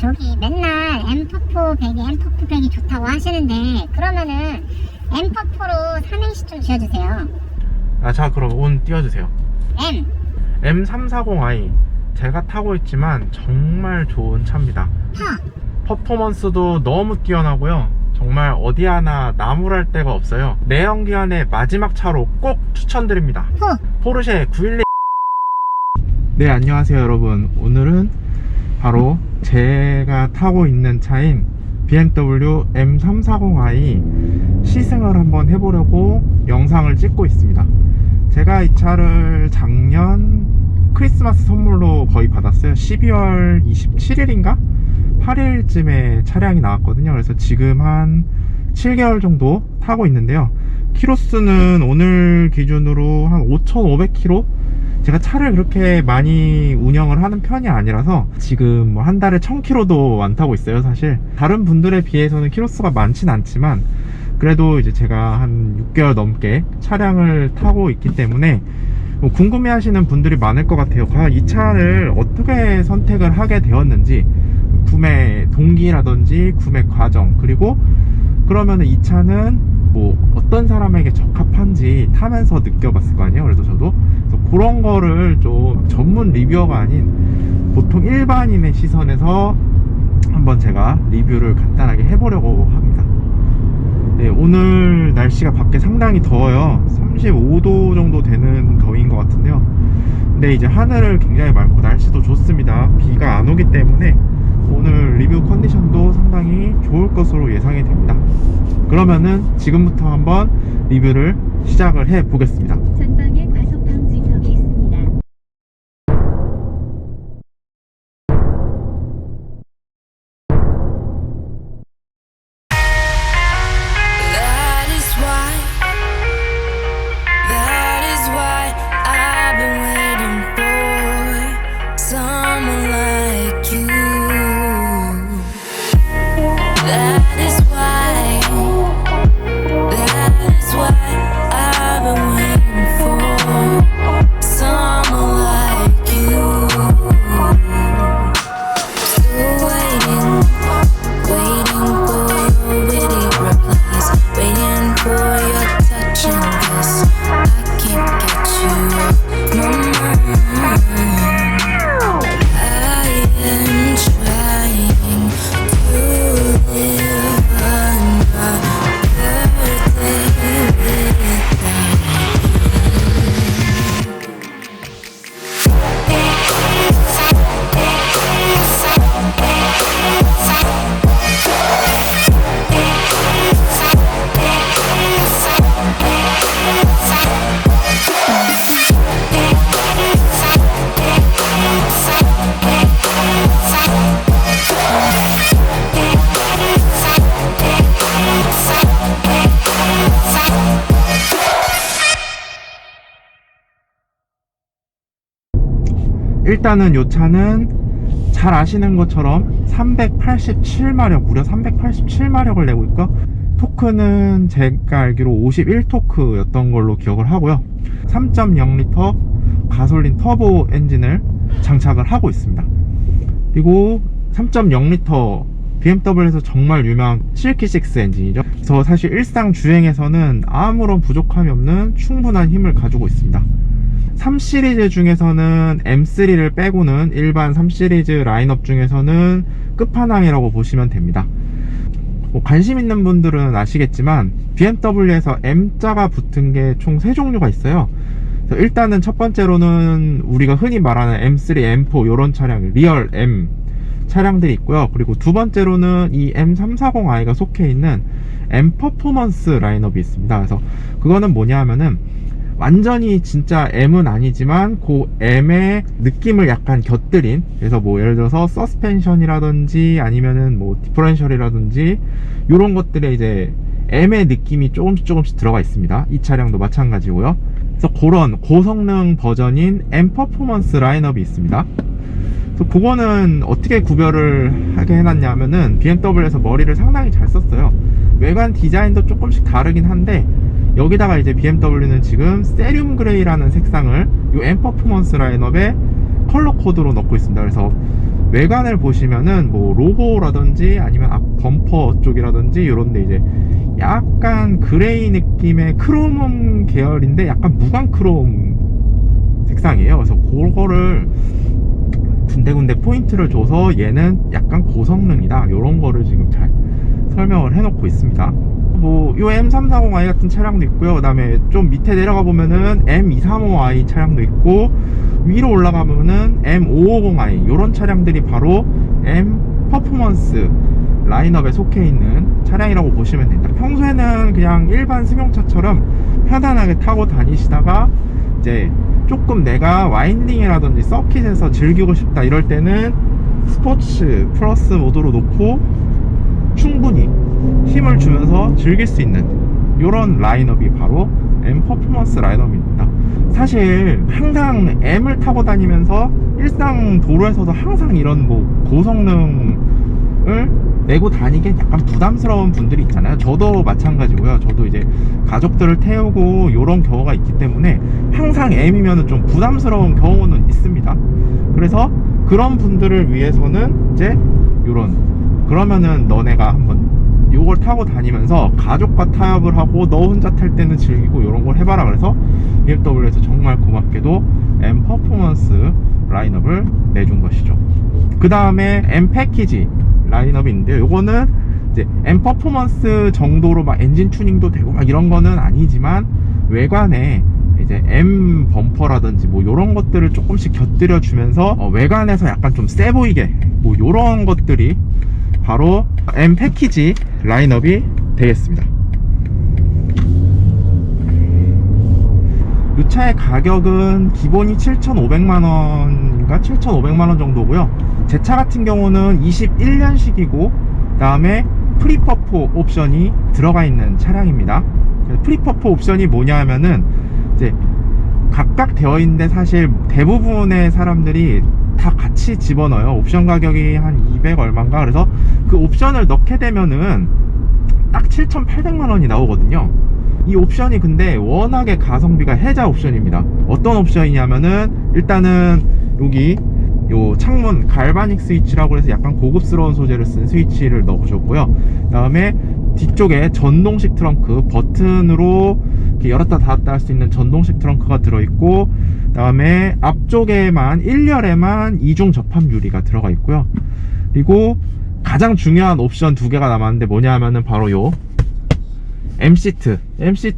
저기 맨날 M4 100이 좋다고 하시는데 그러면은 M4로 삼행시 좀 지어주세요. 자, 그럼 온 띄워주세요. M340i. 제가 타고 있지만 정말 좋은 차입니다. 퍼포먼스도 너무 뛰어나고요. 정말 어디 하나 나무랄 데가 없어요. 내연기관의 마지막 차로 꼭 추천드립니다. 포르쉐 911. 네, 안녕하세요 여러분. 오늘은 바로 제가 타고 있는 차인 BMW M340i 시승을 한번 해보려고 영상을 찍고 있습니다. 제가 이 차를 작년 크리스마스 선물로 거의 받았어요. 12월 27일인가? 8일쯤에 차량이 나왔거든요. 그래서 지금 한 7개월 정도 타고 있는데요. 키로수는 오늘 기준으로 한 5,500km? 제가 차를 그렇게 많이 운영을 하는 편이 아니라서 지금 뭐 한 달에 1000km도 안 타고 있어요. 사실 다른 분들에 비해서는 키로수가 많진 않지만 그래도 이제 제가 한 6개월 넘게 차량을 타고 있기 때문에 뭐 궁금해 하시는 분들이 많을 것 같아요. 과연 이 차를 어떻게 선택을 하게 되었는지, 구매 동기라든지 구매 과정, 그리고 그러면은 이 차는 뭐 어떤 사람에게 적합한지 타면서 느껴봤을 거 아니에요. 그래서 저도 그래서 그런 거를 좀 전문 리뷰어가 아닌 보통 일반인의 시선에서 한번 제가 리뷰를 간단하게 해보려고 합니다. 네, 오늘 날씨가 밖에 상당히 더워요. 35도 정도 되는 더위인 것 같은데요. 근데 이제 하늘을 굉장히 맑고 날씨도 좋습니다. 비가 안 오기 때문에 오늘 리뷰 컨디션도 상당히 좋을 것으로 예상이 됩니다. 그러면은 지금부터 한번 리뷰를 시작을 해 보겠습니다. 전방에 과속 방지턱이 있습니다. That is why I've been waiting for someone like you. That is why I've been waiting for someone like you. Still waiting for your witty replies, waiting for your touch and kiss. I can't get you off my mind. I am trying to live another day without 일단은 이 차는 잘 아시는 것처럼 387마력, 무려 387마력을 내고 있고, 토크는 제가 알기로 51토크였던 걸로 기억을 하고요. 3.0L 가솔린 터보 엔진을 장착을 하고 있습니다. 그리고 3.0L BMW에서 정말 유명한 실키6 엔진이죠. 그래서 사실 일상 주행에서는 아무런 부족함이 없는 충분한 힘을 가지고 있습니다. 3시리즈 중에서는 M3를 빼고는 일반 3시리즈 라인업 중에서는 끝판왕이라고 보시면 됩니다. 뭐 관심 있는 분들은 아시겠지만 BMW에서 M자가 붙은 게 총 3종류가 있어요. 그래서 일단은 첫 번째로는 우리가 흔히 말하는 M3, M4 이런 차량, 리얼 M 차량들이 있고요. 그리고 두 번째로는 이 M340i가 속해 있는 M 퍼포먼스 라인업이 있습니다. 그래서 그거는 뭐냐 하면은 완전히 진짜 M은 아니지만 그 M의 느낌을 약간 곁들인, 그래서 뭐 예를 들어서 서스펜션이라든지 아니면은 뭐 디퍼런셜이라든지 요런 것들에 이제 M의 느낌이 조금씩 들어가 있습니다. 이 차량도 마찬가지고요. 그래서 그런 고성능 버전인 M 퍼포먼스 라인업이 있습니다. 그래서 그거는 어떻게 구별을 하게 해놨냐면은 BMW에서 머리를 상당히 잘 썼어요. 외관 디자인도 조금씩 다르긴 한데 여기다가 이제 BMW는 지금 세륨 그레이라는 색상을 이 M 퍼포먼스 라인업에 컬러 코드로 넣고 있습니다. 그래서 외관을 보시면은 뭐 로고라든지 아니면 앞 범퍼 쪽이라든지 이런데 이제 약간 그레이 느낌의 크롬 계열인데 약간 무광 크롬 색상이에요. 그래서 그거를 군데군데 포인트를 줘서 얘는 약간 고성능이다, 이런 거를 지금 잘 설명을 해놓고 있습니다. 뭐 요 M340i 같은 차량도 있고요. 그 다음에 좀 밑에 내려가 보면은 M235i 차량도 있고, 위로 올라가 보면은 M550i 요런 차량들이 바로 M 퍼포먼스 라인업에 속해 있는 차량이라고 보시면 됩니다. 평소에는 그냥 일반 승용차처럼 편안하게 타고 다니시다가 이제 조금 내가 와인딩이라든지 서킷에서 즐기고 싶다 이럴 때는 스포츠 플러스 모드로 놓고 충분히 힘을 주면서 즐길 수 있는 이런 라인업이 바로 M 퍼포먼스 라인업입니다. 사실 항상 M을 타고 다니면서 일상 도로에서도 항상 이런 뭐 고성능을 내고 다니기엔 약간 부담스러운 분들이 있잖아요. 저도 마찬가지고요. 저도 이제 가족들을 태우고 이런 경우가 있기 때문에 항상 M이면 좀 부담스러운 경우는 있습니다. 그래서 그런 분들을 위해서는 이제 이런, 그러면은 너네가 한번 요걸 타고 다니면서 가족과 타협을 하고 너 혼자 탈 때는 즐기고 이런 걸 해봐라. 그래서 BMW에서 정말 고맙게도 M 퍼포먼스 라인업을 내준 것이죠. 그 다음에 M 패키지 라인업이 있는데요. 요거는 이제 M 퍼포먼스 정도로 막 엔진 튜닝도 되고 막 이런 거는 아니지만, 외관에 이제 M 범퍼라든지 뭐 요런 것들을 조금씩 곁들여 주면서 외관에서 약간 좀 세 보이게 뭐 요런 것들이 바로 M 패키지 라인업이 되겠습니다. 이 차의 가격은 기본이 7,500만원인가 7,500만원 정도고요. 제 차 같은 경우는 21년식이고 그 다음에 프리퍼포 옵션이 들어가 있는 차량입니다. 프리퍼포 옵션이 뭐냐 하면은 이제 각각 되어 있는데 사실 대부분의 사람들이 다 같이 집어넣어요. 옵션 가격이 한 200 얼마인가. 그래서 그 옵션을 넣게 되면은 딱 7,800만원이 나오거든요. 이 옵션이 근데 워낙에 가성비가 해자 옵션입니다. 어떤 옵션이냐면은 일단은 여기 요 창문 갈바닉 스위치라고 해서 약간 고급스러운 소재를 쓴 스위치를 넣어주셨고요. 그 다음에 뒤쪽에 전동식 트렁크, 버튼으로 이렇게 열었다 닫았다 할 수 있는 전동식 트렁크가 들어있고, 그 다음에 앞쪽에만 1열에만 이중 접합 유리가 들어가 있고요. 그리고 가장 중요한 옵션 두 개가 남았는데 뭐냐 하면은 바로 요 M시트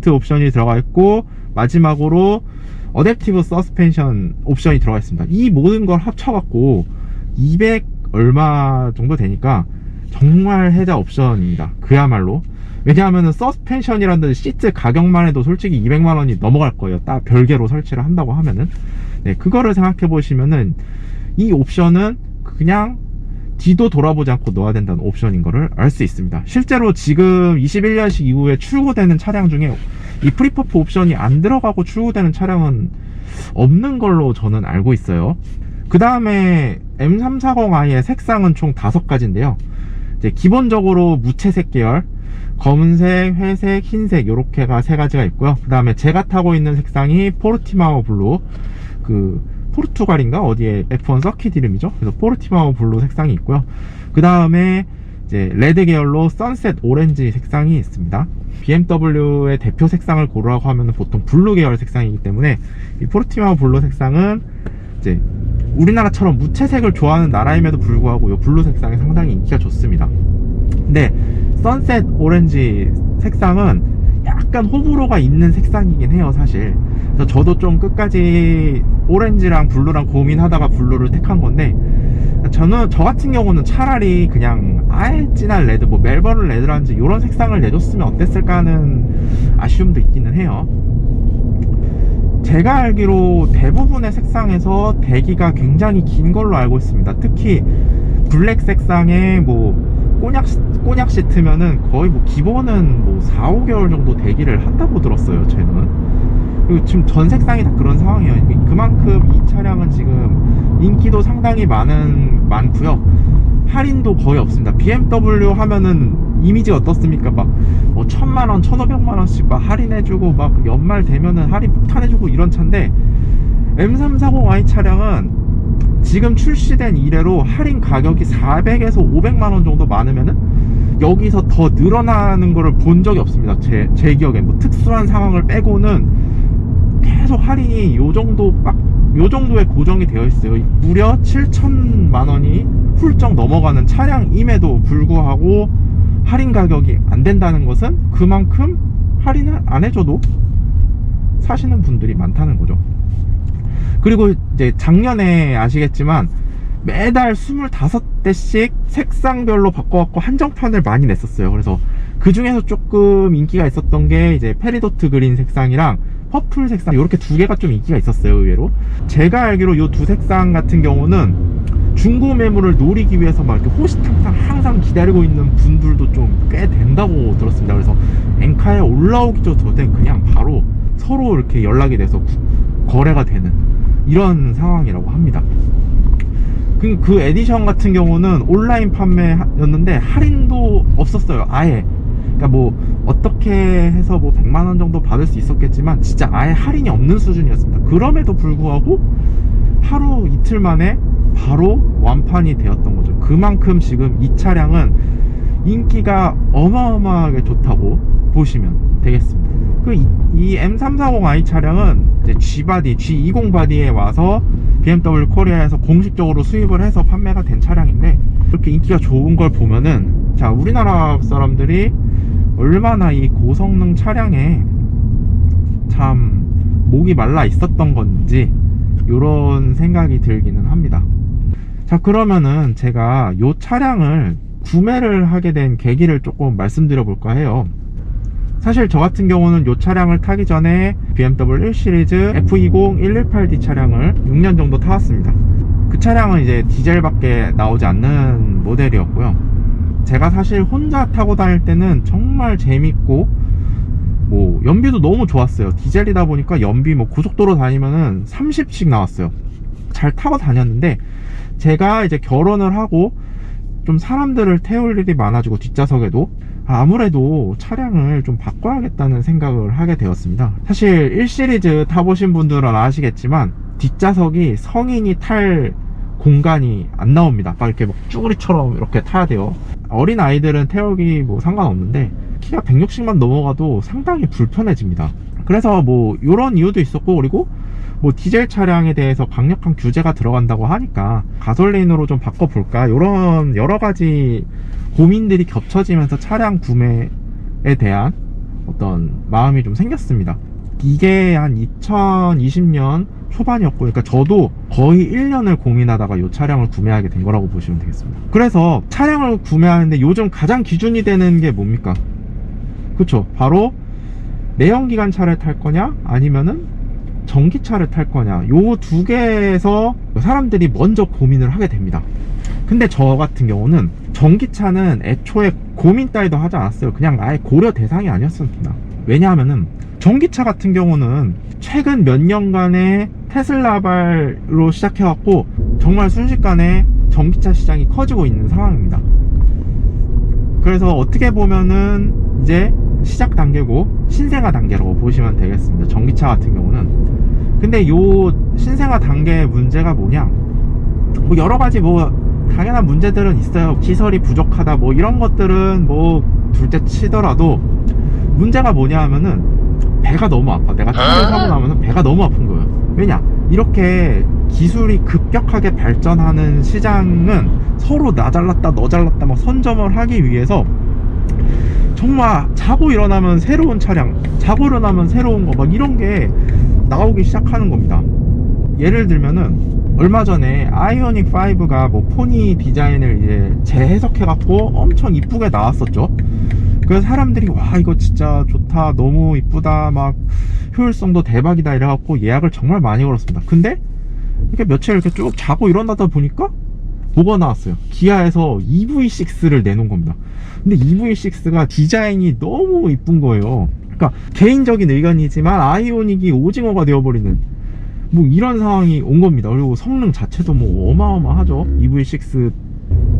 옵션이 들어가 있고, 마지막으로 어댑티브 서스펜션 옵션이 들어가 있습니다. 이 모든 걸 합쳐갖고 200 얼마 정도 되니까 정말 해자 옵션입니다. 그야말로. 왜냐하면 서스펜션이라는 시트 가격만 해도 솔직히 200만원이 넘어갈 거예요. 딱 별개로 설치를 한다고 하면은. 네, 그거를 생각해 보시면은 이 옵션은 그냥 뒤도 돌아보지 않고 넣어야 된다는 옵션인 거를 알 수 있습니다. 실제로 지금 21년식 이후에 출고되는 차량 중에 이 프리퍼포 옵션이 안 들어가고 출고되는 차량은 없는 걸로 저는 알고 있어요. 그 다음에 M340i의 색상은 총 5가지인데요. 이제 기본적으로 무채색 계열, 검은색, 회색, 흰색 요렇게가 3가지가 있고요. 그 다음에 제가 타고 있는 색상이 포르티마오 블루, 그 포르투갈인가 어디에 F1 서킷 이름이죠. 그래서 포르티마오 블루 색상이 있고요. 그 다음에 이제 레드 계열로 선셋 오렌지 색상이 있습니다. BMW의 대표 색상을 고르라고 하면 보통 블루 계열 색상이기 때문에 이 포르티마오 블루 색상은 이제 우리나라처럼 무채색을 좋아하는 나라임에도 불구하고 이 블루 색상이 상당히 인기가 좋습니다. 근데 선셋 오렌지 색상은 약간 호불호가 있는 색상이긴 해요, 사실. 그래서 저도 좀 끝까지 오렌지랑 블루랑 고민하다가 블루를 택한 건데, 저 같은 경우는 차라리 그냥 아예 진한 레드, 뭐 멜버른 레드라든지 이런 색상을 내줬으면 어땠을까 하는 아쉬움도 있기는 해요. 제가 알기로 대부분의 색상에서 대기가 굉장히 긴 걸로 알고 있습니다. 특히 블랙 색상에 뭐 꼬냑 시트면은 거의 뭐 기본은 뭐 4-5개월 정도 대기를 한다고 들었어요, 쟤는. 그리고 지금 전 색상이 다 그런 상황이에요. 그만큼 이 차량은 지금 인기도 상당히 많고요. 할인도 거의 없습니다. BMW 하면은 이미지가 어떻습니까? 막 뭐 1,000만원, 1,500만원씩 막 할인해주고 막 연말 되면은 할인 폭탄해주고 이런 차인데, M340i 차량은 지금 출시된 이래로 할인 가격이 400에서 500만원 정도 많으면은 여기서 더 늘어나는 거를 본 적이 없습니다. 제 기억에 뭐 특수한 상황을 빼고는 계속 할인이 요 정도의 고정이 되어 있어요. 무려 7천만원이 훌쩍 넘어가는 차량임에도 불구하고 할인 가격이 안 된다는 것은 그만큼 할인을 안 해줘도 사시는 분들이 많다는 거죠. 그리고 이제 작년에 아시겠지만 매달 25대씩 색상별로 바꿔갖고 한정판을 많이 냈었어요. 그래서 그 중에서 조금 인기가 있었던 게 이제 페리도트 그린 색상이랑 퍼플 색상, 이렇게 두 개가 좀 인기가 있었어요. 의외로 제가 알기로 이 두 색상 같은 경우는 중고 매물을 노리기 위해서 막 이렇게 호시탐탐 항상 기다리고 있는 분들도 좀 꽤 된다고 들었습니다. 그래서 엔카에 올라오기 전에 그냥 바로 서로 이렇게 연락이 돼서 거래가 되는 이런 상황이라고 합니다. 그 에디션 같은 경우는 온라인 판매였는데 할인도 없었어요. 아예. 그러니까 뭐 어떻게 해서 뭐 100만원 정도 받을 수 있었겠지만 진짜 아예 할인이 없는 수준이었습니다. 그럼에도 불구하고 하루 이틀 만에 바로 완판이 되었던 거죠. 그만큼 지금 이 차량은 인기가 어마어마하게 좋다고 보시면 되겠습니다. 이 M340i 차량은 이제 G20 바디에 와서 BMW 코리아에서 공식적으로 수입을 해서 판매가 된 차량인데, 그렇게 인기가 좋은 걸 보면은 자, 우리나라 사람들이 얼마나 이 고성능 차량에 참 목이 말라 있었던 건지 이런 생각이 들기는 합니다. 자, 그러면은 제가 이 차량을 구매를 하게 된 계기를 조금 말씀드려 볼까 해요. 사실 저 같은 경우는 이 차량을 타기 전에 BMW 1 시리즈 F20 118D 차량을 6년 정도 타왔습니다. 그 차량은 이제 디젤밖에 나오지 않는 모델이었고요. 제가 사실 혼자 타고 다닐 때는 정말 재밌고 뭐 연비도 너무 좋았어요. 디젤이다 보니까 연비 뭐 고속도로 다니면은 30씩 나왔어요. 잘 타고 다녔는데, 제가 이제 결혼을 하고 좀 사람들을 태울 일이 많아지고 뒷좌석에도 아무래도 차량을 좀 바꿔야겠다는 생각을 하게 되었습니다. 사실 1 시리즈 타보신 분들은 아시겠지만 뒷좌석이 성인이 탈 공간이 안 나옵니다. 막 이렇게 막 쭈구리처럼 이렇게 타야 돼요. 어린 아이들은 태우기 뭐 상관없는데 키가 160만 넘어가도 상당히 불편해집니다. 그래서 뭐 이런 이유도 있었고, 그리고 뭐 디젤 차량에 대해서 강력한 규제가 들어간다고 하니까 가솔린으로 좀 바꿔볼까, 이런 여러가지 고민들이 겹쳐지면서 차량 구매에 대한 어떤 마음이 좀 생겼습니다. 이게 한 2020년 초반이었고, 그러니까 저도 거의 1년을 고민하다가 이 차량을 구매하게 된 거라고 보시면 되겠습니다. 그래서 차량을 구매하는데 요즘 가장 기준이 되는 게 뭡니까? 그쵸, 바로 내연기관차를 탈 거냐 아니면은 전기차를 탈 거냐, 요 두 개에서 사람들이 먼저 고민을 하게 됩니다. 근데 저 같은 경우는 전기차는 애초에 고민 따위도 하지 않았어요. 그냥 아예 고려 대상이 아니었습니다. 왜냐하면은 전기차 같은 경우는 최근 몇 년간의 테슬라발로 시작해왔고 정말 순식간에 전기차 시장이 커지고 있는 상황입니다. 그래서 어떻게 보면은 이제 시작 단계고 신생아 단계라고 보시면 되겠습니다. 전기차 같은 경우는. 근데 요 신생아 단계의 문제가 뭐냐, 뭐 여러가지 뭐 당연한 문제들은 있어요. 시설이 부족하다 뭐 이런 것들은 뭐 둘째 치더라도, 문제가 뭐냐 하면은 배가 너무 아파. 내가 차를 사고 나면은 배가 너무 아픈 거예요. 왜냐, 이렇게 기술이 급격하게 발전하는 시장은 서로 나 잘났다 너 잘났다 막 선점을 하기 위해서 정말 자고 일어나면 새로운 차량, 자고 일어나면 새로운 거 막 이런 게 나오기 시작하는 겁니다. 예를 들면은 얼마 전에 아이오닉 5가 뭐 포니 디자인을 이제 재해석해갖고 엄청 이쁘게 나왔었죠. 그래서 사람들이 와 이거 진짜 좋다, 너무 이쁘다, 막 효율성도 대박이다 이래갖고 예약을 정말 많이 걸었습니다. 근데 이렇게 며칠 이렇게 쭉 자고 일어나다 보니까 뭐가 나왔어요? 기아에서 EV6를 내놓은 겁니다. 근데 EV6가 디자인이 너무 이쁜 거예요. 그러니까 개인적인 의견이지만 아이오닉이 오징어가 되어버리는 뭐 이런 상황이 온 겁니다. 그리고 성능 자체도 뭐 어마어마하죠. EV6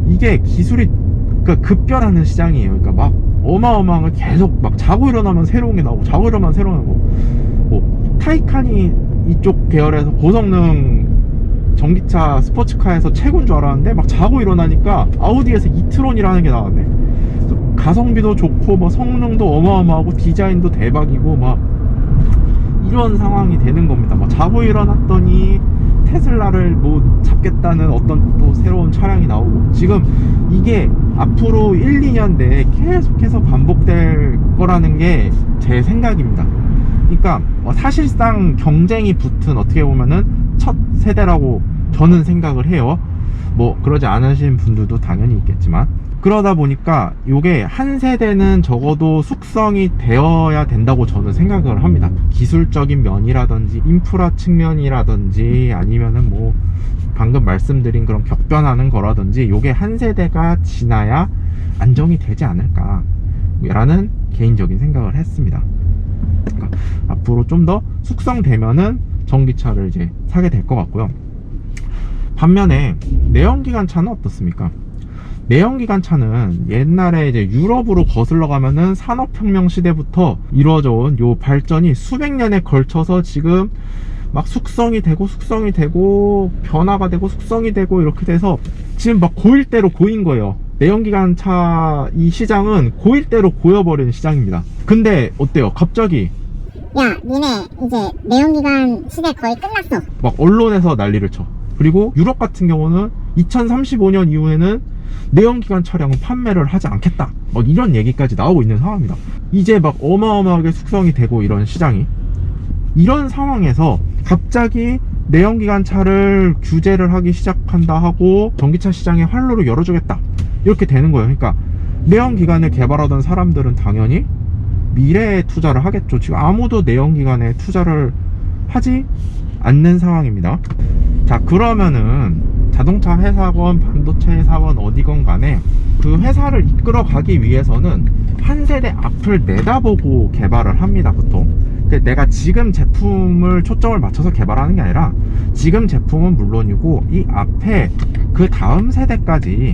이게 기술이 그러니까 급변하는 시장이에요. 그러니까 막 어마어마한 걸 계속 막 자고 일어나면 새로운 게 나오고 자고 일어나면 새로운 거. 뭐 타이칸이 이쪽 계열에서 고성능 전기차 스포츠카에서 최고인 줄 알았는데 막 자고 일어나니까 아우디에서 이트론이라는 게 나왔네. 가성비도 좋고 뭐 성능도 어마어마하고 디자인도 대박이고 막 이런 상황이 되는 겁니다. 막 자고 일어났더니 테슬라를 뭐 잡겠다는 어떤 또 새로운 차량이 나오고, 지금 이게 앞으로 1, 2년 내에 계속해서 반복될 거라는 게 제 생각입니다. 그러니까 사실상 경쟁이 붙은, 어떻게 보면은 첫 세대라고 저는 생각을 해요. 뭐 그러지 않으신 분들도 당연히 있겠지만, 그러다 보니까 이게 한 세대는 적어도 숙성이 되어야 된다고 저는 생각을 합니다. 기술적인 면이라든지 인프라 측면이라든지 아니면은 뭐 방금 말씀드린 그런 격변하는 거라든지 이게 한 세대가 지나야 안정이 되지 않을까 라는 개인적인 생각을 했습니다. 그러니까 앞으로 좀 더 숙성되면은 전기차를 이제 사게 될 것 같고요. 반면에 내연기관 차는 어떻습니까? 내연기관 차는 옛날에 이제 유럽으로 거슬러 가면은 산업혁명 시대부터 이루어져 온 요 발전이 수백 년에 걸쳐서 지금 막 숙성이 되고 변화가 되고 숙성이 되고 이렇게 돼서 지금 막 고일 대로 고인 거예요. 내연기관 차 이 시장은 고일 대로 고여버린 시장입니다. 근데 어때요? 갑자기 야, 니네 이제 내연기관 시대 거의 끝났어. 막 언론에서 난리를 쳐. 그리고 유럽 같은 경우는 2035년 이후에는 내연기관 차량은 판매를 하지 않겠다, 막 이런 얘기까지 나오고 있는 상황입니다. 이제 막 어마어마하게 숙성이 되고 이런 시장이, 이런 상황에서 갑자기 내연기관 차를 규제를 하기 시작한다 하고 전기차 시장의 활로를 열어주겠다 이렇게 되는 거예요. 그러니까 내연기관을 개발하던 사람들은 당연히 미래에 투자를 하겠죠. 지금 아무도 내연기관에 투자를 하지 않는 상황입니다. 자, 그러면은 자동차 회사건 반도체 회사건 어디건 간에 그 회사를 이끌어 가기 위해서는 한 세대 앞을 내다보고 개발을 합니다, 보통. 내가 지금 제품을 초점을 맞춰서 개발하는 게 아니라 지금 제품은 물론이고 이 앞에 그 다음 세대까지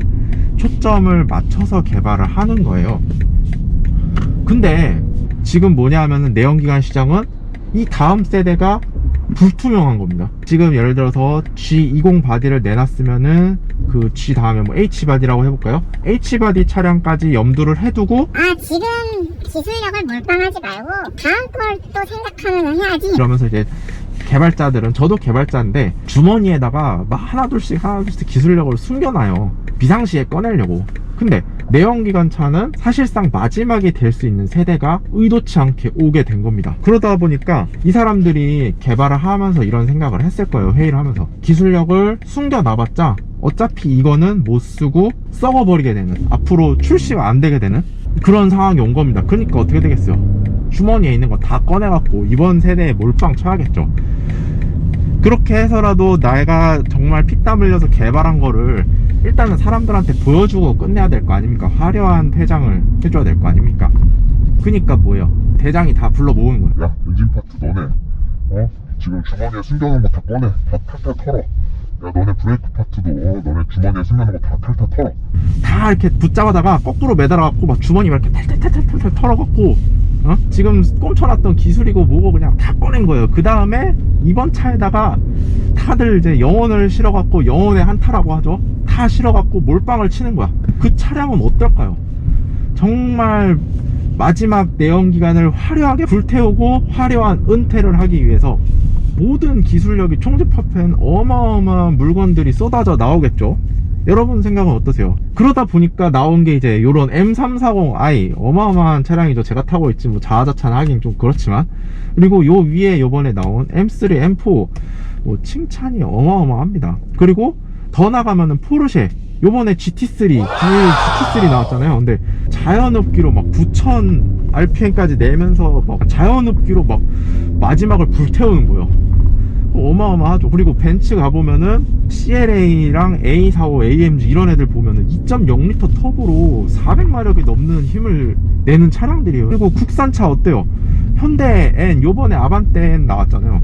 초점을 맞춰서 개발을 하는 거예요. 근데 지금 뭐냐 하면은 내연기관 시장은 이 다음 세대가 불투명한 겁니다. 지금 예를 들어서 G20 바디를 내놨으면은 그 G 다음에 뭐 H 바디라고 해볼까요? H 바디 차량까지 염두를 해두고, 아, 지금 기술력을 몰빵하지 말고 다음 걸 또 생각하면 해야지. 그러면서 이제 개발자들은, 저도 개발자인데 주머니에다가 막 하나둘씩 기술력을 숨겨놔요. 비상시에 꺼내려고. 근데 내연기관 차는 사실상 마지막이 될 수 있는 세대가 의도치 않게 오게 된 겁니다. 그러다 보니까 이 사람들이 개발을 하면서 이런 생각을 했을 거예요. 회의를 하면서 기술력을 숨겨놔봤자 어차피 이거는 못 쓰고 썩어버리게 되는, 앞으로 출시가 안 되게 되는 그런 상황이 온 겁니다. 그러니까 어떻게 되겠어요? 주머니에 있는 거 다 꺼내갖고 이번 세대에 몰빵 쳐야겠죠. 그렇게 해서라도 내가 정말 피땀 흘려서 개발한 거를 일단은 사람들한테 보여주고 끝내야 될 거 아닙니까? 화려한 퇴장을 해줘야 될 거 아닙니까? 그니까 뭐예요? 대장이 다 불러 모으는 거예요. 야, 엔진 파트 너네 지금 주머니에 숨겨놓은 거 다 꺼내, 다 탈탈 털어. 야, 너네 브레이크 파트도 너네 주머니에 숨겨놓은 거 다 탈탈 털어. 다 이렇게 붙잡아다가 거꾸로 매달아갖고 막 주머니 이렇게 탈탈탈탈탈 털어갖고 지금 꼼쳐놨던 기술이고 뭐고 그냥 다 꺼낸 거예요. 그 다음에 이번 차에다가 다들 이제 영혼을 실어갖고, 영혼의 한타라고 하죠, 다 실어갖고 몰빵을 치는 거야. 그 차량은 어떨까요? 정말 마지막 내연기관을 화려하게 불태우고 화려한 은퇴를 하기 위해서 모든 기술력이 총집합한 어마어마한 물건들이 쏟아져 나오겠죠. 여러분 생각은 어떠세요? 그러다 보니까 나온 게 이제 요런 M340i, 어마어마한 차량이죠. 제가 타고 있지 뭐 자화자찬 하긴 좀 그렇지만, 그리고 요 위에 요번에 나온 M3, M4 뭐 칭찬이 어마어마합니다. 그리고 더 나가면은 포르쉐 요번에 GT3 나왔잖아요. 근데 자연흡기로 막 9000 RPM까지 내면서 막 자연흡기로 막 마지막을 불태우는 거예요. 어마어마하죠. 그리고 벤츠 가보면은 CLA랑 A45, AMG 이런 애들 보면은 2.0L 터보로 400마력이 넘는 힘을 내는 차량들이에요. 그리고 국산차 어때요? 현대 N, 요번에 아반떼 N 나왔잖아요.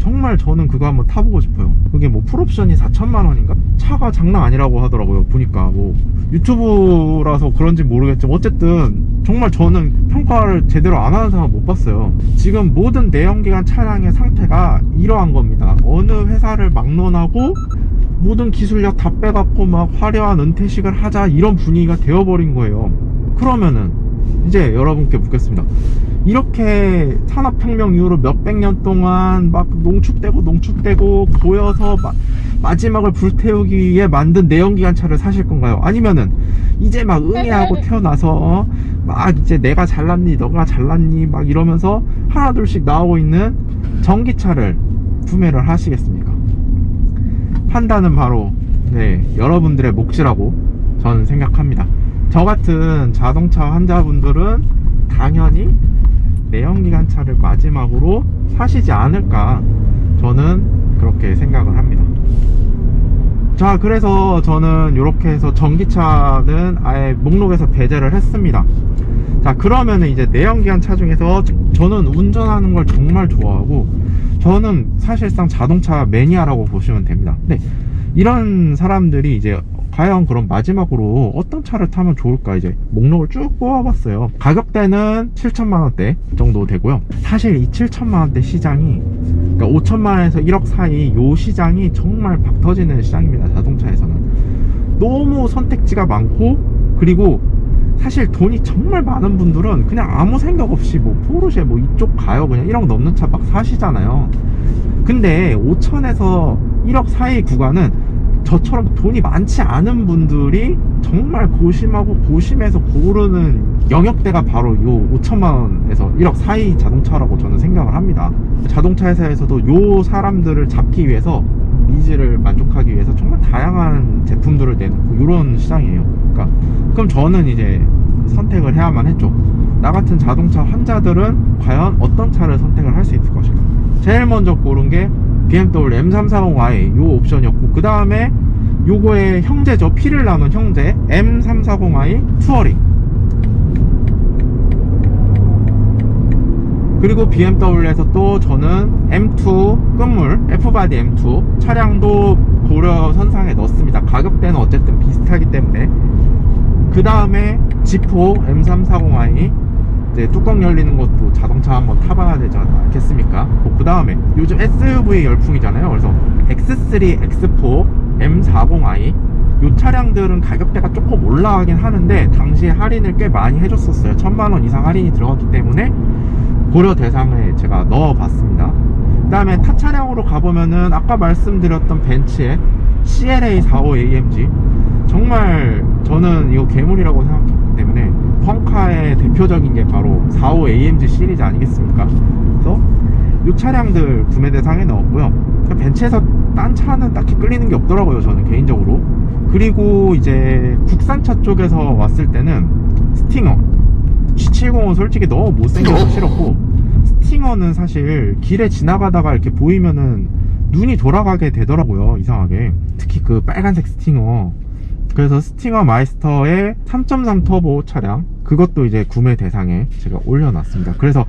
정말 저는 그거 한번 타보고 싶어요. 그게 뭐 풀옵션이 4천만 원인가? 차가 장난 아니라고 하더라고요. 보니까 뭐 유튜브라서 그런지 모르겠지만 어쨌든 정말 저는 평가를 제대로 안 하는 사람 못 봤어요. 지금 모든 내연기관 차량의 상태가 이러한 겁니다. 어느 회사를 막론하고 모든 기술력 다 빼갖고 막 화려한 은퇴식을 하자 이런 분위기가 되어버린 거예요. 그러면은 이제 여러분께 묻겠습니다. 이렇게 산업혁명 이후로 몇백 년 동안 막 농축되고 보여서 마지막을 불태우기 위해 만든 내연기관 차를 사실 건가요? 아니면은 이제 막 은혜하고 태어나서 막 이제 내가 잘났니 너가 잘났니 막 이러면서 하나둘씩 나오고 있는 전기차를 구매를 하시겠습니까? 판단은 바로 여러분들의 몫이라고 저는 생각합니다. 저 같은 자동차 환자분들은 당연히 내연기관 차를 마지막으로 사시지 않을까 저는 그렇게 생각을 합니다. 자, 그래서 저는 이렇게 해서 전기차는 아예 목록에서 배제를 했습니다. 자, 그러면은 이제 내연기관 차 중에서 저는 운전하는 걸 정말 좋아하고 저는 사실상 자동차 매니아라고 보시면 됩니다. 네, 이런 사람들이 이제 과연 그럼 마지막으로 어떤 차를 타면 좋을까 이제 목록을 쭉 뽑아봤어요. 가격대는 7천만원대 정도 되고요. 사실 이 7천만원대 시장이 그러니까 5천만원에서 1억 사이 요 시장이 정말 박 터지는 시장입니다. 자동차에서는 너무 선택지가 많고, 그리고 사실 돈이 정말 많은 분들은 그냥 아무 생각 없이 뭐 포르쉐 뭐 이쪽 가요 그냥 1억 넘는 차 막 사시잖아요. 근데 5천에서 1억 사이 구간은 저처럼 돈이 많지 않은 분들이 정말 고심해서 고르는 영역대가 바로 요 5천만원에서 1억 사이 자동차라고 저는 생각을 합니다. 자동차 회사에서도 요 사람들을 잡기 위해서 니즈를 만족하기 위해서 정말 다양한 제품들을 내놓고 이런 시장이에요. 그러니까 그럼 저는 이제 선택을 해야만 했죠. 나 같은 자동차 환자들은 과연 어떤 차를 선택을 할 수 있을 것인가. 제일 먼저 고른 게 BMW M340i 요 옵션이었고, 그 다음에 요거의 형제죠. 피를 나눈 형제 M340i 투어링, 그리고 BMW에서 또 저는 M2 끝물 F바디 M2 차량도 고려 선상에 넣습니다. 가격대는 어쨌든 비슷하기 때문에. 그 다음에 G4 M340i 이제 뚜껑 열리는 것도 자동차 한번 타봐야 되지 않겠습니까? 그 다음에 요즘 SUV 열풍이잖아요. 그래서 X3, X4, M40i 요 차량들은 가격대가 조금 올라가긴 하는데 당시에 할인을 꽤 많이 해줬었어요. 1000만원 이상 할인이 들어갔기 때문에 고려 대상에 제가 넣어봤습니다. 그 다음에 타 차량으로 가보면은 아까 말씀드렸던 벤츠의 CLA45 AMG, 정말 저는 이거 괴물이라고 생각했기 때문에 펑카의 대표적인 게 바로 45 AMG 시리즈 아니겠습니까? 그래서 이 차량들 구매 대상에 넣었고요. 벤츠에서 딴 차는 딱히 끌리는 게 없더라고요, 저는 개인적으로. 그리고 이제 국산차 쪽에서 왔을 때는 스팅어 G70은 솔직히 너무 못생겨서 싫었고, 스팅어는 사실 길에 지나가다가 이렇게 보이면은 눈이 돌아가게 되더라고요, 이상하게. 특히 그 빨간색 스팅어. 그래서 스팅어 마이스터의 3.3 터보 차량, 그것도 이제 구매 대상에 제가 올려놨습니다. 그래서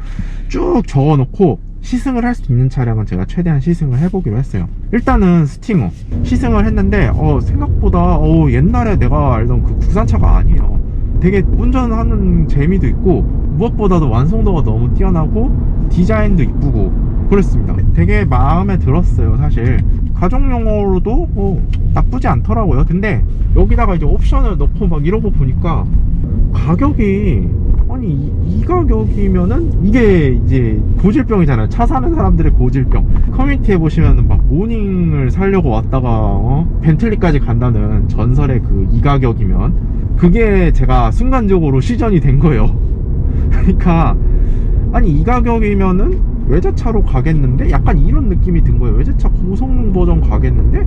쭉 적어놓고 시승을 할 수 있는 차량은 제가 최대한 시승을 해보기로 했어요. 일단은 스팅어 시승을 했는데 생각보다 옛날에 내가 알던 그 국산차가 아니에요. 되게 운전하는 재미도 있고 무엇보다도 완성도가 너무 뛰어나고 디자인도 이쁘고 그랬습니다. 되게 마음에 들었어요. 사실 가족용으로도 나쁘지 않더라고요. 근데 여기다가 이제 옵션을 넣고 막 이러고 보니까 가격이, 아니 이 가격이면은 이게 이제 고질병이잖아요. 차 사는 사람들의 고질병. 커뮤니티에 보시면은 막 모닝을 사려고 왔다가 벤틀리까지 간다는 전설의 그 이 가격이면, 그게 제가 순간적으로 시전이 된 거예요. 그러니까 아니 이 가격이면은 외제차로 가겠는데? 약간 이런 느낌이 든 거예요. 외제차 고성능 버전 가겠는데?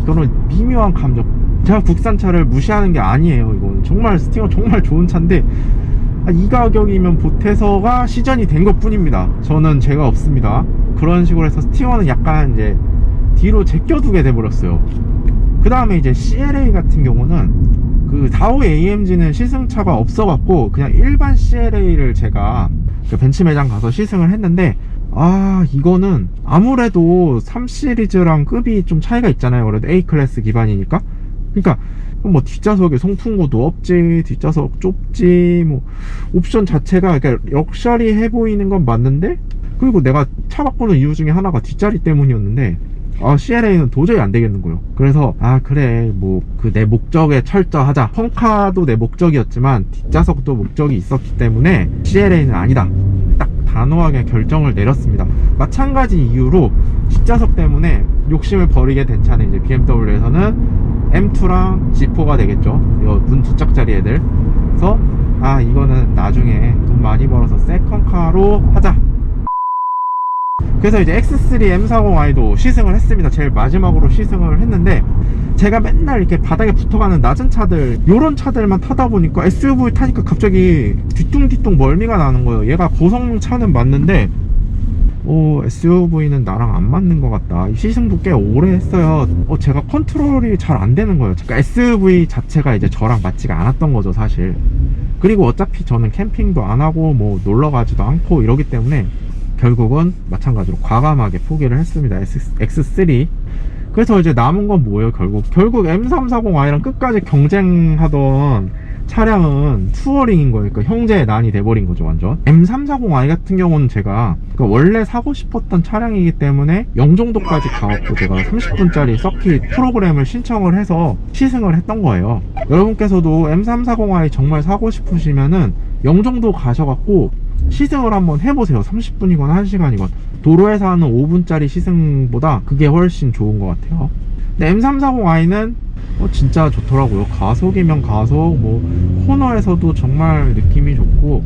이거는 미묘한 감정. 제가 국산차를 무시하는 게 아니에요. 이건 정말 스팅어 정말 좋은 차인데 이 가격이면 보태서가 시전이 된 것 뿐입니다. 저는 죄가 없습니다. 그런 식으로 해서 스팅어는 약간 이제 뒤로 제껴두게 돼버렸어요. 그 다음에 이제 CLA 같은 경우는 그 45 AMG는 시승차가 없어갖고 그냥 일반 CLA를 제가 그 벤츠 매장 가서 시승을 했는데 이거는 아무래도 3 시리즈랑 급이 좀 차이가 있잖아요. 그래도 A 클래스 기반이니까. 그러니까 뭐 뒷좌석에 송풍구도 없지, 뒷좌석 좁지, 뭐 옵션 자체가 그러니까 럭셔리해 보이는 건 맞는데, 그리고 내가 차 바꾸는 이유 중에 하나가 뒷자리 때문이었는데 CLA는 도저히 안 되겠는 거예요. 그래서 그래 뭐 그 내 목적에 철저하자. 펑카도 내 목적이었지만 뒷좌석도 목적이 있었기 때문에 CLA는 아니다, 딱 단호하게 결정을 내렸습니다. 마찬가지 이유로 뒷좌석 때문에 욕심을 버리게 된 차는 이제 BMW에서는 M2랑 G4가 되겠죠. 문 두 짝짜리 애들. 그래서 이거는 나중에 돈 많이 벌어서 세컨카로 하자. 그래서 이제 X3 M40i도 시승을 했습니다. 제일 마지막으로 시승을 했는데, 제가 맨날 이렇게 바닥에 붙어가는 낮은 차들, 요런 차들만 타다 보니까 SUV 타니까 갑자기 뒤뚱뒤뚱 멀미가 나는 거예요. 얘가 고성능 차는 맞는데 SUV는 나랑 안 맞는 것 같다. 시승도 꽤 오래 했어요. 제가 컨트롤이 잘 안 되는 거예요. 그러니까 SUV 자체가 이제 저랑 맞지가 않았던 거죠, 사실. 그리고 어차피 저는 캠핑도 안 하고 뭐 놀러 가지도 않고 이러기 때문에 결국은 마찬가지로 과감하게 포기를 했습니다. X3. 그래서 이제 남은 건 뭐예요? 결국 M340i랑 끝까지 경쟁하던 차량은 투어링인 거예요. 그러니까 형제의 난이 돼버린 거죠, 완전. M340i 같은 경우는 제가 원래 사고 싶었던 차량이기 때문에 영종도까지 가갖고 제가 30분짜리 서킷 프로그램을 신청을 해서 시승을 했던 거예요. 여러분께서도 M340i 정말 사고 싶으시면은 영종도 가셔갖고 시승을 한번 해보세요. 30분이건 1시간이건. 도로에서 하는 5분짜리 시승보다 그게 훨씬 좋은 것 같아요. 근데 M340i는 진짜 좋더라고요. 가속이면 가속, 뭐 코너에서도 정말 느낌이 좋고.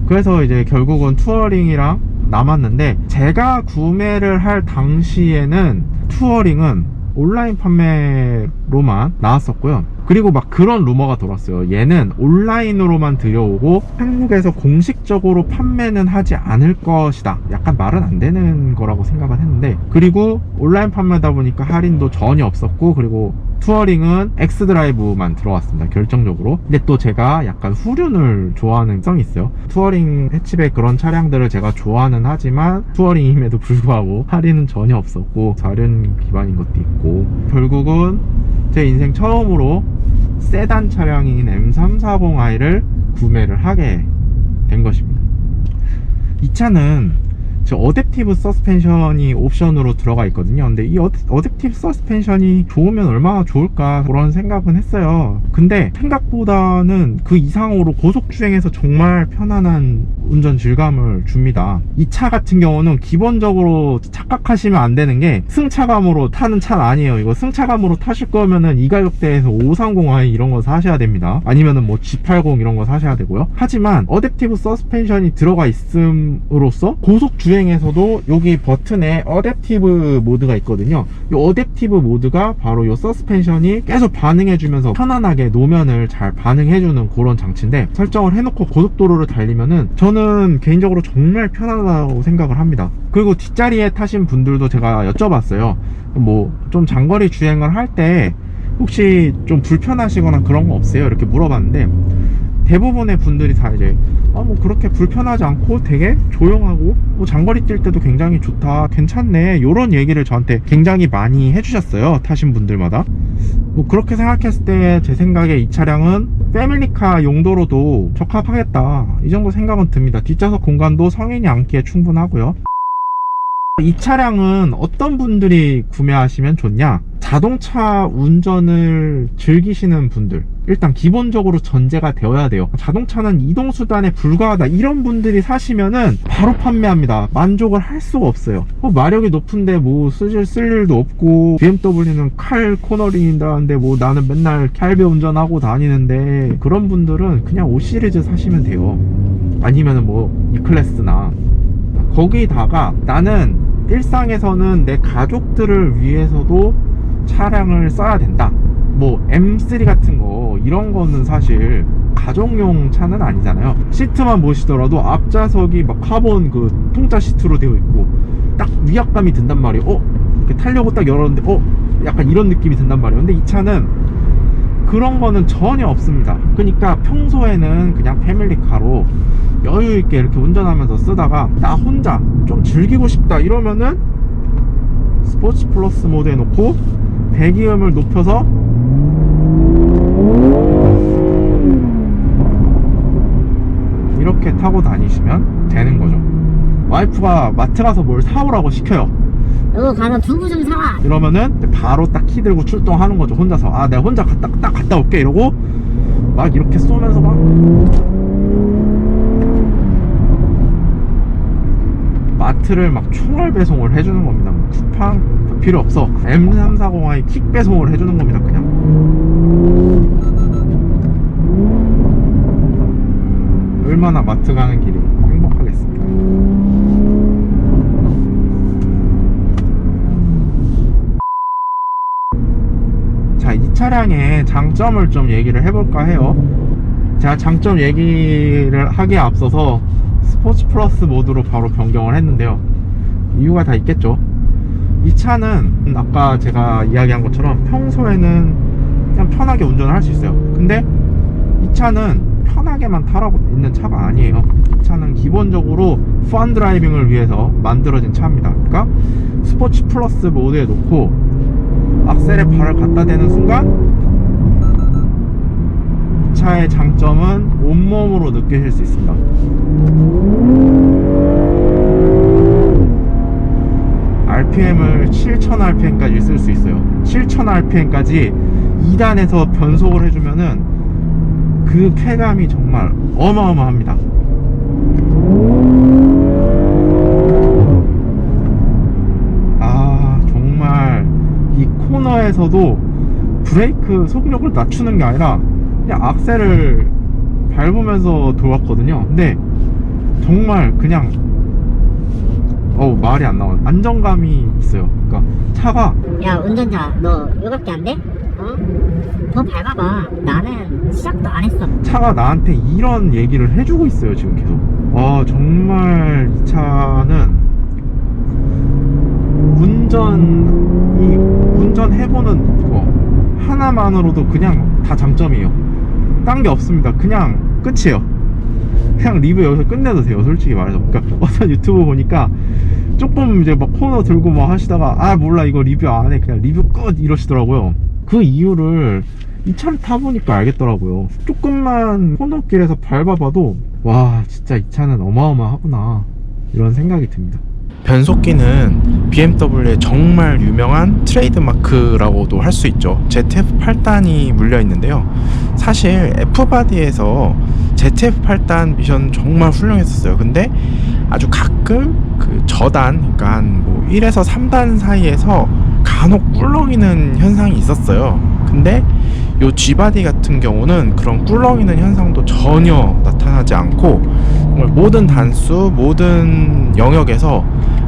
그래서 이제 결국은 투어링이랑 남았는데, 제가 구매를 할 당시에는 투어링은 온라인 판매로만 나왔었고요. 그리고 막 그런 루머가 돌았어요. 얘는 온라인으로만 들여오고 한국에서 공식적으로 판매는 하지 않을 것이다. 약간 말은 안 되는 거라고 생각을 했는데, 그리고 온라인 판매다 보니까 할인도 전혀 없었고, 그리고 투어링은 X드라이브만 들어왔습니다, 결정적으로. 근데 또 제가 약간 후륜을 좋아하는 성이 있어요. 투어링 해치백 그런 차량들을 제가 좋아는 하지만 투어링임에도 불구하고 할인은 전혀 없었고 4륜 기반인 것도 있고, 결국은 제 인생 처음으로 세단 차량인 M340i를 구매를 하게 된 것입니다. 이 차는 저 어댑티브 서스펜션이 옵션으로 들어가 있거든요. 근데 이 어댑티브 서스펜션이 좋으면 얼마나 좋을까 그런 생각은 했어요. 근데 생각보다는 그 이상으로 고속주행에서 정말 편안한 운전 질감을 줍니다. 이 차 같은 경우는 기본적으로 착각하시면 안 되는 게, 승차감으로 타는 차는 아니에요. 이거 승차감으로 타실 거면은 이 가격대에서 530i 이런 거 사셔야 됩니다. 아니면은 뭐 G80 이런 거 사셔야 되고요. 하지만 어댑티브 서스펜션이 들어가 있음으로써 고속주행에서도 여기 버튼에 어댑티브 모드가 있거든요. 이 어댑티브 모드가 바로 이 서스펜션이 계속 반응해주면서 편안하게 노면을 잘 반응해주는 그런 장치인데, 설정을 해놓고 고속도로를 달리면은 저는 개인적으로 정말 편하다고 생각을 합니다. 그리고 뒷자리에 타신 분들도 제가 여쭤봤어요. 뭐 좀 장거리 주행을 할 때 혹시 좀 불편하시거나 그런 거 없어요? 이렇게 물어봤는데, 대부분의 분들이 다 이제 뭐 그렇게 불편하지 않고 되게 조용하고 뭐 장거리 뛸 때도 굉장히 좋다, 괜찮네, 요런 얘기를 저한테 굉장히 많이 해주셨어요, 타신 분들마다. 뭐 그렇게 생각했을 때 제 생각에 이 차량은 패밀리카 용도로도 적합하겠다, 이 정도 생각은 듭니다. 뒷좌석 공간도 성인이 앉기에 충분하고요. 이 차량은 어떤 분들이 구매하시면 좋냐? 자동차 운전을 즐기시는 분들, 일단 기본적으로 전제가 되어야 돼요. 자동차는 이동수단에 불과하다, 이런 분들이 사시면은 바로 판매합니다. 만족을 할 수가 없어요. 마력이 높은데 뭐 쓸 일도 없고, BMW는 칼 코너링인다는데 뭐 나는 맨날 칼배 운전하고 다니는데, 그런 분들은 그냥 5 시리즈 사시면 돼요. 아니면은 뭐 E클래스나. 거기다가 나는 일상에서는 내 가족들을 위해서도 차량을 써야 된다, 뭐 M3 같은 거, 이런 거는 사실 가정용 차는 아니잖아요. 시트만 보시더라도 앞좌석이 막 카본 그 통짜 시트로 되어 있고 딱 위압감이 든단 말이에요. 이렇게 타려고 딱 열었는데 약간 이런 느낌이 든단 말이에요. 근데 이 차는 그런 거는 전혀 없습니다. 그러니까 평소에는 그냥 패밀리카로 여유있게 이렇게 운전하면서 쓰다가 나 혼자 좀 즐기고 싶다 이러면은 스포츠 플러스 모드에 놓고 배기음을 높여서 이렇게 타고 다니시면 되는 거죠. 와이프가 마트 가서 뭘 사오라고 시켜요. 너 가서 두부 좀 사와. 이러면은 바로 딱 키 들고 출동하는 거죠. 혼자서. 아, 내가 혼자 딱 갔다 올게 이러고 막 이렇게 쏘면서 막 마트를 막 총알 배송을 해주는 겁니다. 뭐 쿠팡 다 필요 없어. M340i 킥 배송을 해주는 겁니다. 그냥 얼마나 마트 가는 길이 행복하겠습니까. 자, 이 차량의 장점을 좀 얘기를 해볼까 해요. 제가 장점 얘기를 하기에 앞서서 스포츠 플러스 모드로 바로 변경을 했는데요. 이유가 다 있겠죠. 이 차는 아까 제가 이야기한 것처럼 평소에는 그냥 편하게 운전을 할 수 있어요. 근데 이 차는 편하게만 타라고 있는 차가 아니에요. 이 차는 기본적으로 펀 드라이빙을 위해서 만들어진 차입니다. 그러니까 스포츠 플러스 모드에 놓고 악셀에 발을 갖다 대는 순간 이 차의 장점은 온몸으로 느끼실 수 있습니다. RPM을 7000rpm까지 쓸 수 있어요. 7000rpm까지 2단에서 변속을 해주면은 그 쾌감이 정말 어마어마합니다. 아, 정말 이 코너에서도 브레이크 속력을 낮추는 게 아니라 그냥 악셀을 밟으면서 돌았거든요. 근데 정말 그냥 말이 안 나와요. 안정감이 있어요. 그러니까 차가 야, 운전자, 너 이거밖에 안 돼? 어? 더 밟아봐. 나는 시작도 안 했어. 차가 나한테 이런 얘기를 해주고 있어요. 지금 계속. 정말 이 차는 운전해보는 거 하나만으로도 그냥 다 장점이에요. 딴 게 없습니다. 그냥 끝이에요. 그냥 리뷰 여기서 끝내도 돼요. 솔직히 말해서. 그러니까 어떤 유튜브 보니까 조금 이제 막 코너 들고 막 하시다가 아 몰라 이거 리뷰 안 해 그냥 리뷰 끝 이러시더라고요. 그 이유를 이 차를 타보니까 알겠더라고요. 조금만 코너길에서 밟아봐도 와 진짜 이 차는 어마어마하구나 이런 생각이 듭니다. 변속기는 BMW의 정말 유명한 트레이드마크라고도 할 수 있죠. ZF-8단이 물려 있는데요. 사실 F바디에서 ZF-8단 미션 정말 훌륭했었어요. 근데 아주 가끔 그 저단, 그러니까 한 뭐 1에서 3단 사이에서 간혹 꿀렁이는 현상이 있었어요. 근데 요 G바디 같은 경우는 그런 꿀렁이는 현상도 전혀 나타나지 않고 정말 모든 단수, 모든 영역에서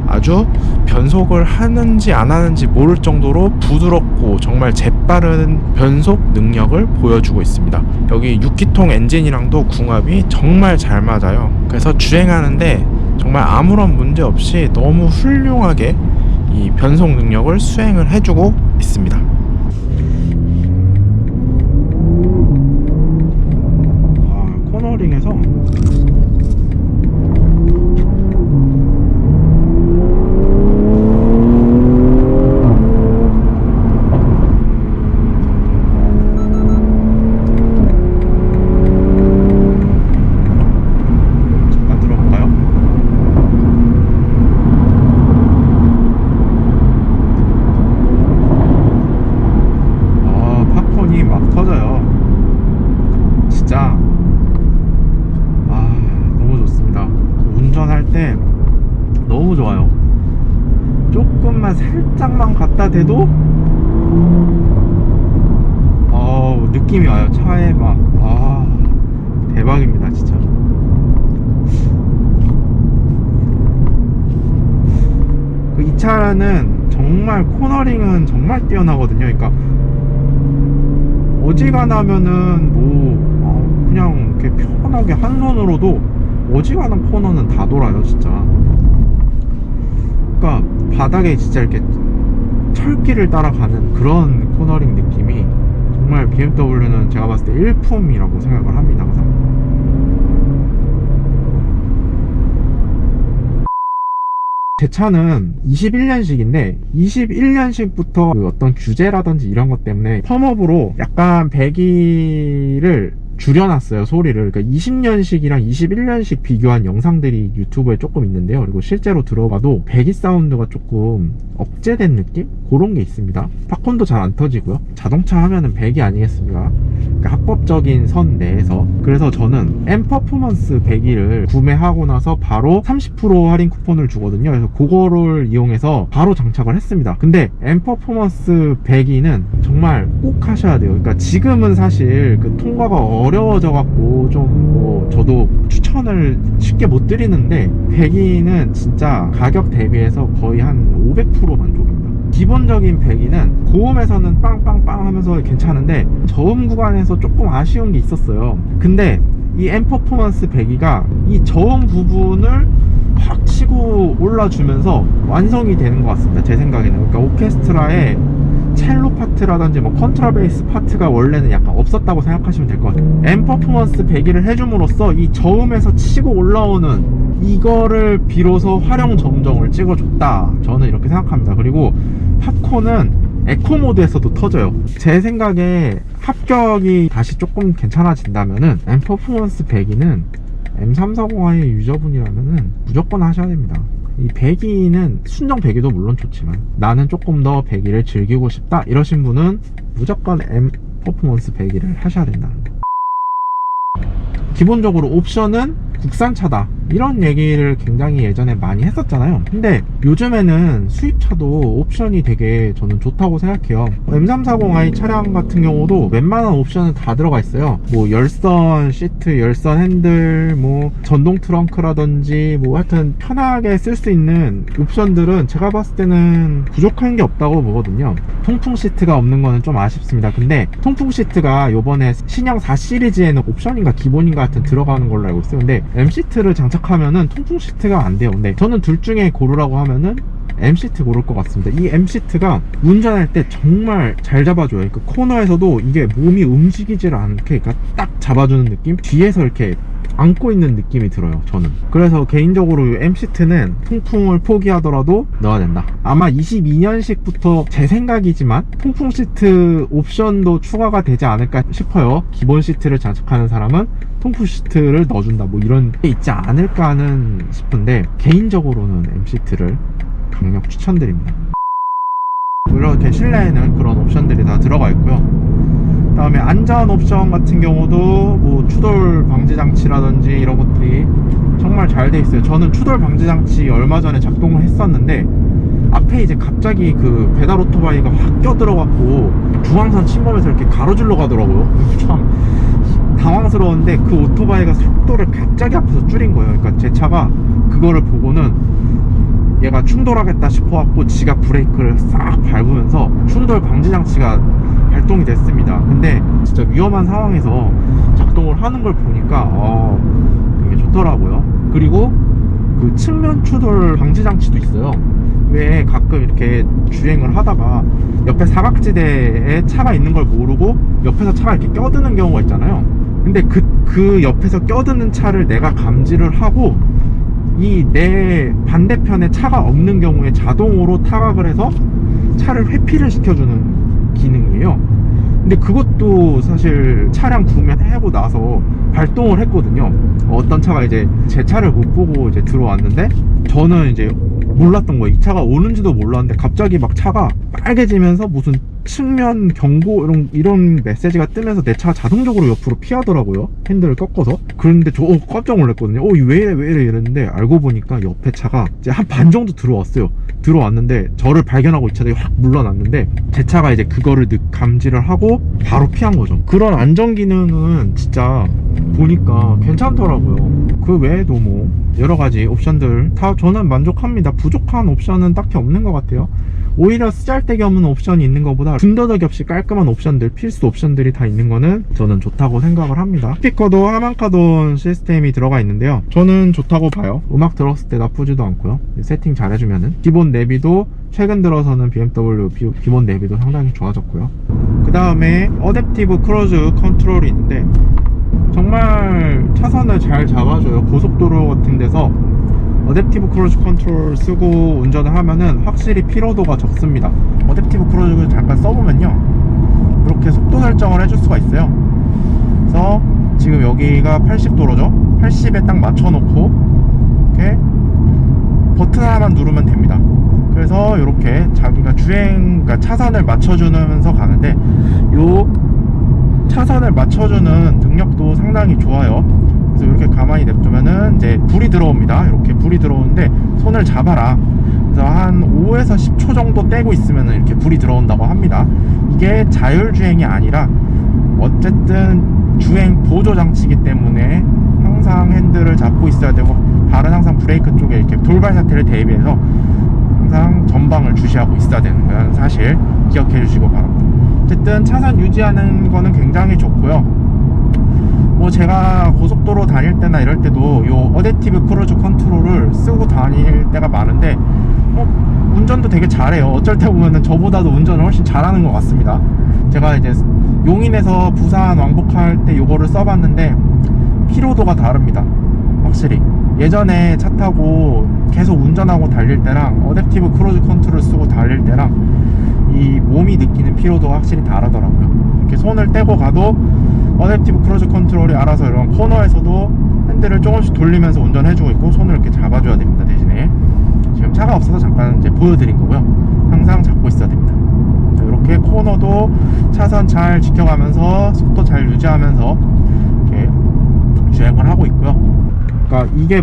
아주 변속을 하는지 안 하는지 모를 정도로 부드럽고 정말 재빠른 변속 능력을 보여주고 있습니다. 여기 6기통 엔진이랑도 궁합이 정말 잘 맞아요. 그래서 주행하는데 정말 아무런 문제 없이 너무 훌륭하게 이 변속 능력을 수행을 해주고 있습니다. 코너링에서 너무 좋아요. 조금만 살짝만 갖다 대도 느낌이 와요. 차에 막 대박입니다 진짜. 이 차는 정말 코너링은 정말 뛰어나거든요. 그러니까 어지간하면은 뭐 그냥 이렇게 편하게 한 손으로도 어지간한 코너는 다 돌아요 진짜. 그러니까 바닥에 진짜 이렇게 철길을 따라가는 그런 코너링 느낌이 정말 BMW는 제가 봤을 때 일품이라고 생각을 합니다. 항상 제 차는 21년식인데 21년식부터 그 어떤 규제라든지 이런 것 때문에 펌업으로 약간 배기를 줄여놨어요, 소리를. 그러니까 20년식이랑 21년식 비교한 영상들이 유튜브에 조금 있는데요. 그리고 실제로 들어봐도 배기 사운드가 조금 억제된 느낌? 그런 게 있습니다. 팝콘도 잘 안 터지고요. 자동차 하면은 배기 아니겠습니까? 그러니까 합법적인 선 내에서. 그래서 저는 M 퍼포먼스 배기를 구매하고 나서 바로 30% 할인 쿠폰을 주거든요. 그래서 그거를 이용해서 바로 장착을 했습니다. 근데 M 퍼포먼스 배기는 정말 꼭 하셔야 돼요. 그러니까 지금은 사실 그 통과가 어려워져 갖고 좀 뭐 저도 추천을 쉽게 못 드리는데, 배기는 진짜 가격 대비해서 거의 한 500% 만족입니다. 기본적인 배기는 고음에서는 빵빵빵 하면서 괜찮은데 저음 구간에서 조금 아쉬운 게 있었어요. 근데 이 M 퍼포먼스 배기가 이 저음 부분을 확 치고 올라주면서 완성이 되는 것 같습니다, 제 생각에는. 그러니까 오케스트라에 첼로 파트라든지 뭐 컨트라베이스 파트가 원래는 약간 없었다고 생각하시면 될 것 같아요. M 퍼포먼스 배기를 해줌으로써 이 저음에서 치고 올라오는 이거를 비로소 활용 점정을 찍어줬다, 저는 이렇게 생각합니다. 그리고 팝콘은 에코 모드에서도 터져요. 제 생각에 합격이 다시 조금 괜찮아진다면은 M 퍼포먼스 배기는 M340i 유저분이라면은 무조건 하셔야 됩니다. 이 배기는 순정 배기도 물론 좋지만 나는 조금 더 배기를 즐기고 싶다 이러신 분은 무조건 M 퍼포먼스 배기를 하셔야 된다는 거. 기본적으로 옵션은 국산차다 이런 얘기를 굉장히 예전에 많이 했었잖아요. 근데 요즘에는 수입차도 옵션이 되게 저는 좋다고 생각해요. M340i 차량 같은 경우도 웬만한 옵션은 다 들어가 있어요. 뭐 열선 시트, 열선 핸들, 뭐 전동 트렁크라든지 뭐 하여튼 편하게 쓸 수 있는 옵션들은 제가 봤을 때는 부족한 게 없다고 보거든요. 통풍 시트가 없는 거는 좀 아쉽습니다. 근데 통풍 시트가 요번에 신형 4 시리즈에는 옵션인가 기본인가 하여튼 들어가는 걸로 알고 있어요. 근데 M 시트를 장착하면은 통풍 시트가 안 돼요. 근데 저는 둘 중에 고르라고 하면은 M 시트 고를 것 같습니다. 이 M 시트가 운전할 때 정말 잘 잡아줘요. 그 코너에서도 이게 몸이 움직이질 않게 그러니까 딱 잡아주는 느낌? 뒤에서 이렇게 안고 있는 느낌이 들어요, 저는. 그래서 개인적으로 M 시트는 통풍을 포기하더라도 넣어야 된다. 아마 22년식부터 제 생각이지만 통풍 시트 옵션도 추가가 되지 않을까 싶어요. 기본 시트를 장착하는 사람은 통풍 시트를 넣어준다, 뭐 이런 게 있지 않을까 하는 싶은데, 개인적으로는 M 시트를 강력 추천드립니다. 이렇게 실내에는 그런 옵션들이 다 들어가 있고요. 그 다음에 안전 옵션 같은 경우도 뭐 추돌 방지 장치라든지 이런 것들이 정말 잘 돼 있어요. 저는 추돌 방지 장치 얼마 전에 작동을 했었는데 앞에 이제 갑자기 그 배달 오토바이가 확 껴들어갖고 중앙선 침범해서 이렇게 가로질러 가더라고요. 참 당황스러웠는데 그 오토바이가 속도를 갑자기 앞에서 줄인 거예요. 그러니까 제 차가 그거를 보고는 얘가 충돌하겠다 싶어갖고 지가 브레이크를 싹 밟으면서 충돌 방지 장치가 발동이 됐습니다. 근데 진짜 위험한 상황에서 작동을 하는 걸 보니까 되게 좋더라고요. 그리고 그 측면 추돌 방지 장치도 있어요. 왜 가끔 이렇게 주행을 하다가 옆에 사각지대에 차가 있는 걸 모르고 옆에서 차가 이렇게 껴드는 경우가 있잖아요. 근데 그 옆에서 껴드는 차를 내가 감지를 하고 이 내 반대편에 차가 없는 경우에 자동으로 타각을 해서 차를 회피를 시켜주는 기능이에요. 근데 그것도 사실 차량 구매하고 나서 발동을 했거든요. 어떤 차가 이제 제 차를 못 보고 이제 들어왔는데 저는 이제 몰랐던 거예요. 이 차가 오는지도 몰랐는데 갑자기 막 차가 빨개지면서 무슨 측면 경고 이런 메시지가 뜨면서 내 차가 자동적으로 옆으로 피하더라고요. 핸들을 꺾어서. 그런데 저 깜짝 놀랐거든요. 왜 이래 이랬는데 알고 보니까 옆에 차가 이제 한 반 정도 들어왔는데 저를 발견하고 이 차들이 확 물러났는데 제 차가 이제 그거를 감지를 하고 바로 피한 거죠. 그런 안전 기능은 진짜 보니까 괜찮더라고요. 그 외에도 뭐 여러 가지 옵션들 다 저는 만족합니다. 부족한 옵션은 딱히 없는 것 같아요. 오히려 쓰잘데기 없는 옵션이 있는 것보다 군더더기 없이 깔끔한 옵션들, 필수 옵션들이 다 있는 거는 저는 좋다고 생각을 합니다. 스피커도 하만카돈 시스템이 들어가 있는데요, 저는 좋다고 봐요. 음악 들었을 때 나쁘지도 않고요. 세팅 잘 해주면은. 기본 내비도 최근 들어서는 BMW 기본 내비도 상당히 좋아졌고요. 그 다음에 어댑티브 크루즈 컨트롤이 있는데 정말 차선을 잘 잡아줘요. 고속도로 같은 데서 어댑티브 크루즈 컨트롤 쓰고 운전을 하면은 확실히 피로도가 적습니다. 어댑티브 크루즈 잠깐 써보면요, 이렇게 속도 설정을 해줄 수가 있어요. 그래서 지금 여기가 80도로죠 80에 딱 맞춰놓고 이렇게 버튼 하나만 누르면 됩니다. 그래서 이렇게 자기가 그러니까 차선을 맞춰주면서 가는데, 요 차선을 맞춰주는 능력도 상당히 좋아요. 그래서 이렇게 가만히 냅두면은 이제 불이 들어옵니다. 이렇게 불이 들어오는데 손을 잡아라. 그래서 한 5에서 10초 정도 떼고 있으면은 이렇게 불이 들어온다고 합니다. 이게 자율주행이 아니라 어쨌든 주행 보조 장치이기 때문에 항상 핸들을 잡고 있어야 되고, 발은 항상 브레이크 쪽에 이렇게 돌발 사태를 대비해서 항상 전방을 주시하고 있어야 되는 건 사실 기억해 주시고 바랍니다. 어쨌든 차선 유지하는 거는 굉장히 좋고요. 뭐 제가 고속도로 다닐 때나 이럴 때도 요 어댑티브 크루즈 컨트롤을 쓰고 다닐 때가 많은데, 운전도 되게 잘해요. 어쩔 때 보면은 저보다도 운전을 훨씬 잘하는 것 같습니다. 제가 이제 용인에서 부산 왕복할 때 요거를 써봤는데 피로도가 다릅니다. 확실히 예전에 차 타고 계속 운전하고 달릴 때랑 어댑티브 크루즈 컨트롤 쓰고 달릴 때랑 이 몸이 느끼는 피로도가 확실히 다르더라고요. 이렇게 손을 떼고 가도 어댑티브 크루즈 컨트롤이 알아서 이런 코너에서도 핸들을 조금씩 돌리면서 운전해주고 있고, 손을 이렇게 잡아줘야 됩니다. 대신에 지금 차가 없어서 잠깐 이제 보여드린 거고요. 항상 잡고 있어야 됩니다. 이렇게 코너도 차선 잘 지켜가면서 속도 잘 유지하면서 이렇게 주행을 하고 있고요. 그러니까 이게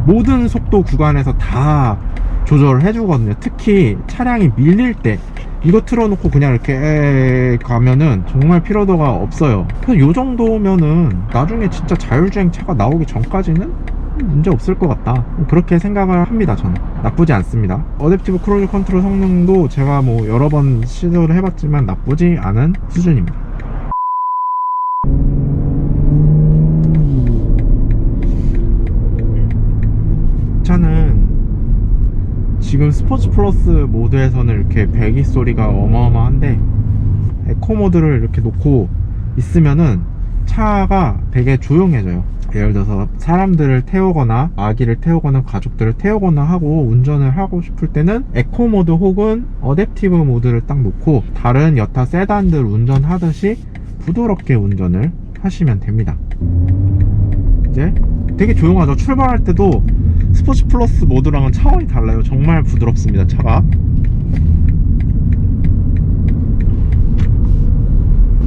모든 속도 구간에서 다 조절을 해주거든요. 특히 차량이 밀릴 때 이거 틀어놓고 그냥 이렇게 가면은 정말 피로도가 없어요. 그래서 요 정도면은 나중에 진짜 자율주행 차가 나오기 전까지는 문제 없을 것 같다, 그렇게 생각을 합니다. 저는 나쁘지 않습니다. 어댑티브 크루즈 컨트롤 성능도 제가 뭐 여러 번 시도를 해봤지만 나쁘지 않은 수준입니다. 차는 지금 스포츠 플러스 모드에서는 이렇게 배기 소리가 어마어마한데, 에코 모드를 이렇게 놓고 있으면은 차가 되게 조용해져요. 예를 들어서 사람들을 태우거나 아기를 태우거나 가족들을 태우거나 하고 운전을 하고 싶을 때는 에코 모드 혹은 어댑티브 모드를 딱 놓고 다른 여타 세단들 운전하듯이 부드럽게 운전을 하시면 됩니다. 이제 되게 조용하죠. 출발할 때도 스포츠 플러스 모드랑은 차원이 달라요. 정말 부드럽습니다, 차가.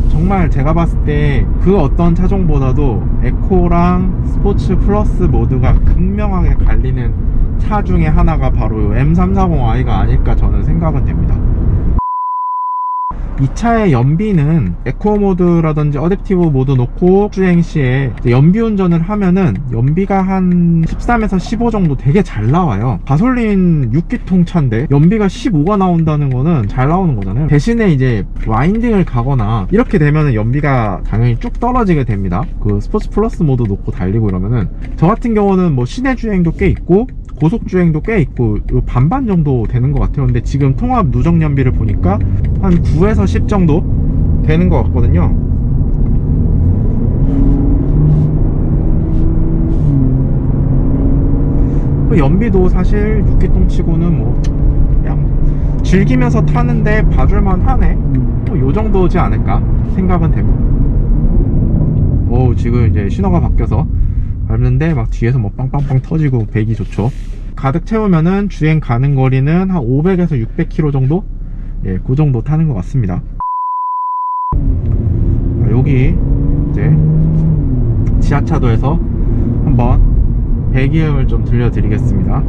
정말 제가 봤을 때 그 어떤 차종보다도 에코랑 스포츠 플러스 모드가 극명하게 갈리는 차 중에 하나가 바로 M340i가 아닐까 저는 생각은 됩니다. 이 차의 연비는 에코 모드라든지 어댑티브 모드 놓고 주행 시에 연비 운전을 하면은 연비가 한 13에서 15 정도 되게 잘 나와요. 가솔린 6기통 차인데 연비가 15가 나온다는 거는 잘 나오는 거잖아요. 대신에 이제 와인딩을 가거나 이렇게 되면은 연비가 당연히 쭉 떨어지게 됩니다. 그 스포츠 플러스 모드 놓고 달리고 이러면은, 저 같은 경우는 뭐 시내 주행도 꽤 있고 고속주행도 꽤 있고 반반 정도 되는 것 같아요. 근데 지금 통합 누적 연비를 보니까 한 9에서 10 정도 되는 것 같거든요. 연비도 사실 6기통 치고는 뭐 그냥 즐기면서 타는데 봐줄만 하네, 뭐 요 정도지 않을까 생각은 됩니다. 지금 이제 신호가 바뀌어서 밟는데 막 뒤에서 뭐 빵빵빵 터지고 배기 좋죠. 가득 채우면은 주행 가는 거리는 한 500에서 600km 정도? 예, 그 정도 타는 것 같습니다. 여기 이제 지하차도에서 한번 배기음을 좀 들려드리겠습니다.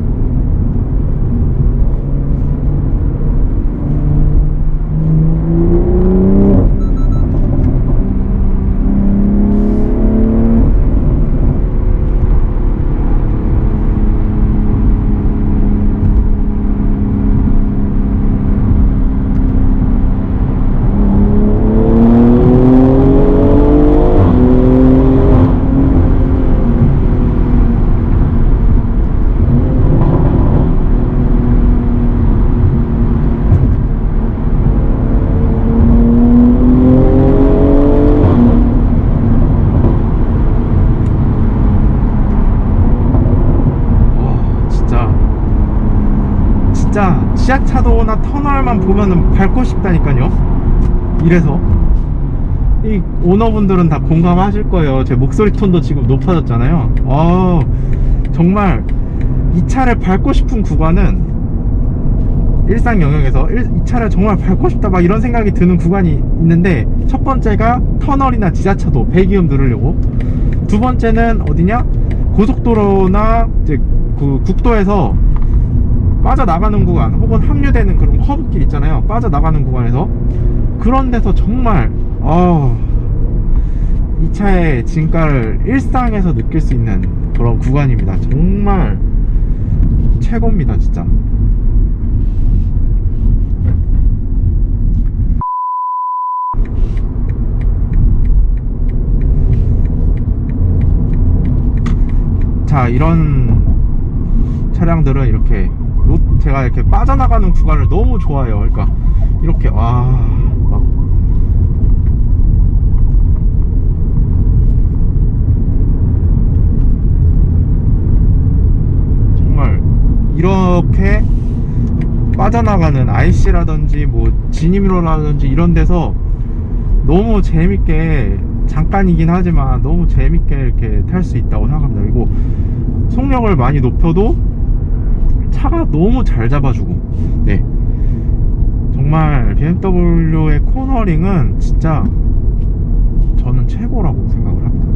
지하차도나 터널만 보면은 밟고 싶다니까요. 이래서 이 오너분들은 다 공감하실 거예요. 제 목소리 톤도 지금 높아졌잖아요. 정말 이 차를 밟고 싶은 구간은 일상 영역에서 이 차를 정말 밟고 싶다 막 이런 생각이 드는 구간이 있는데, 첫 번째가 터널이나 지하차도 배기음 누르려고, 두 번째는 어디냐, 고속도로나 이제 그 국도에서 빠져나가는 구간 혹은 합류되는 그런 커브길 있잖아요. 빠져나가는 구간에서 그런 데서 정말 이 차의 진가를 일상에서 느낄 수 있는 그런 구간입니다. 정말 최고입니다 진짜. 자, 이런 차량들은 이렇게 제가 이렇게 빠져나가는 구간을 너무 좋아해요. 그러니까 이렇게 막 정말 이렇게 빠져나가는 IC라든지 뭐 진입로라든지 이런 데서 너무 재밌게, 잠깐이긴 하지만 너무 재밌게 이렇게 탈 수 있다고 생각합니다. 그리고 속력을 많이 높여도 차가 너무 잘 잡아주고, 네, 정말 BMW의 코너링은 진짜 저는 최고라고 생각을 합니다.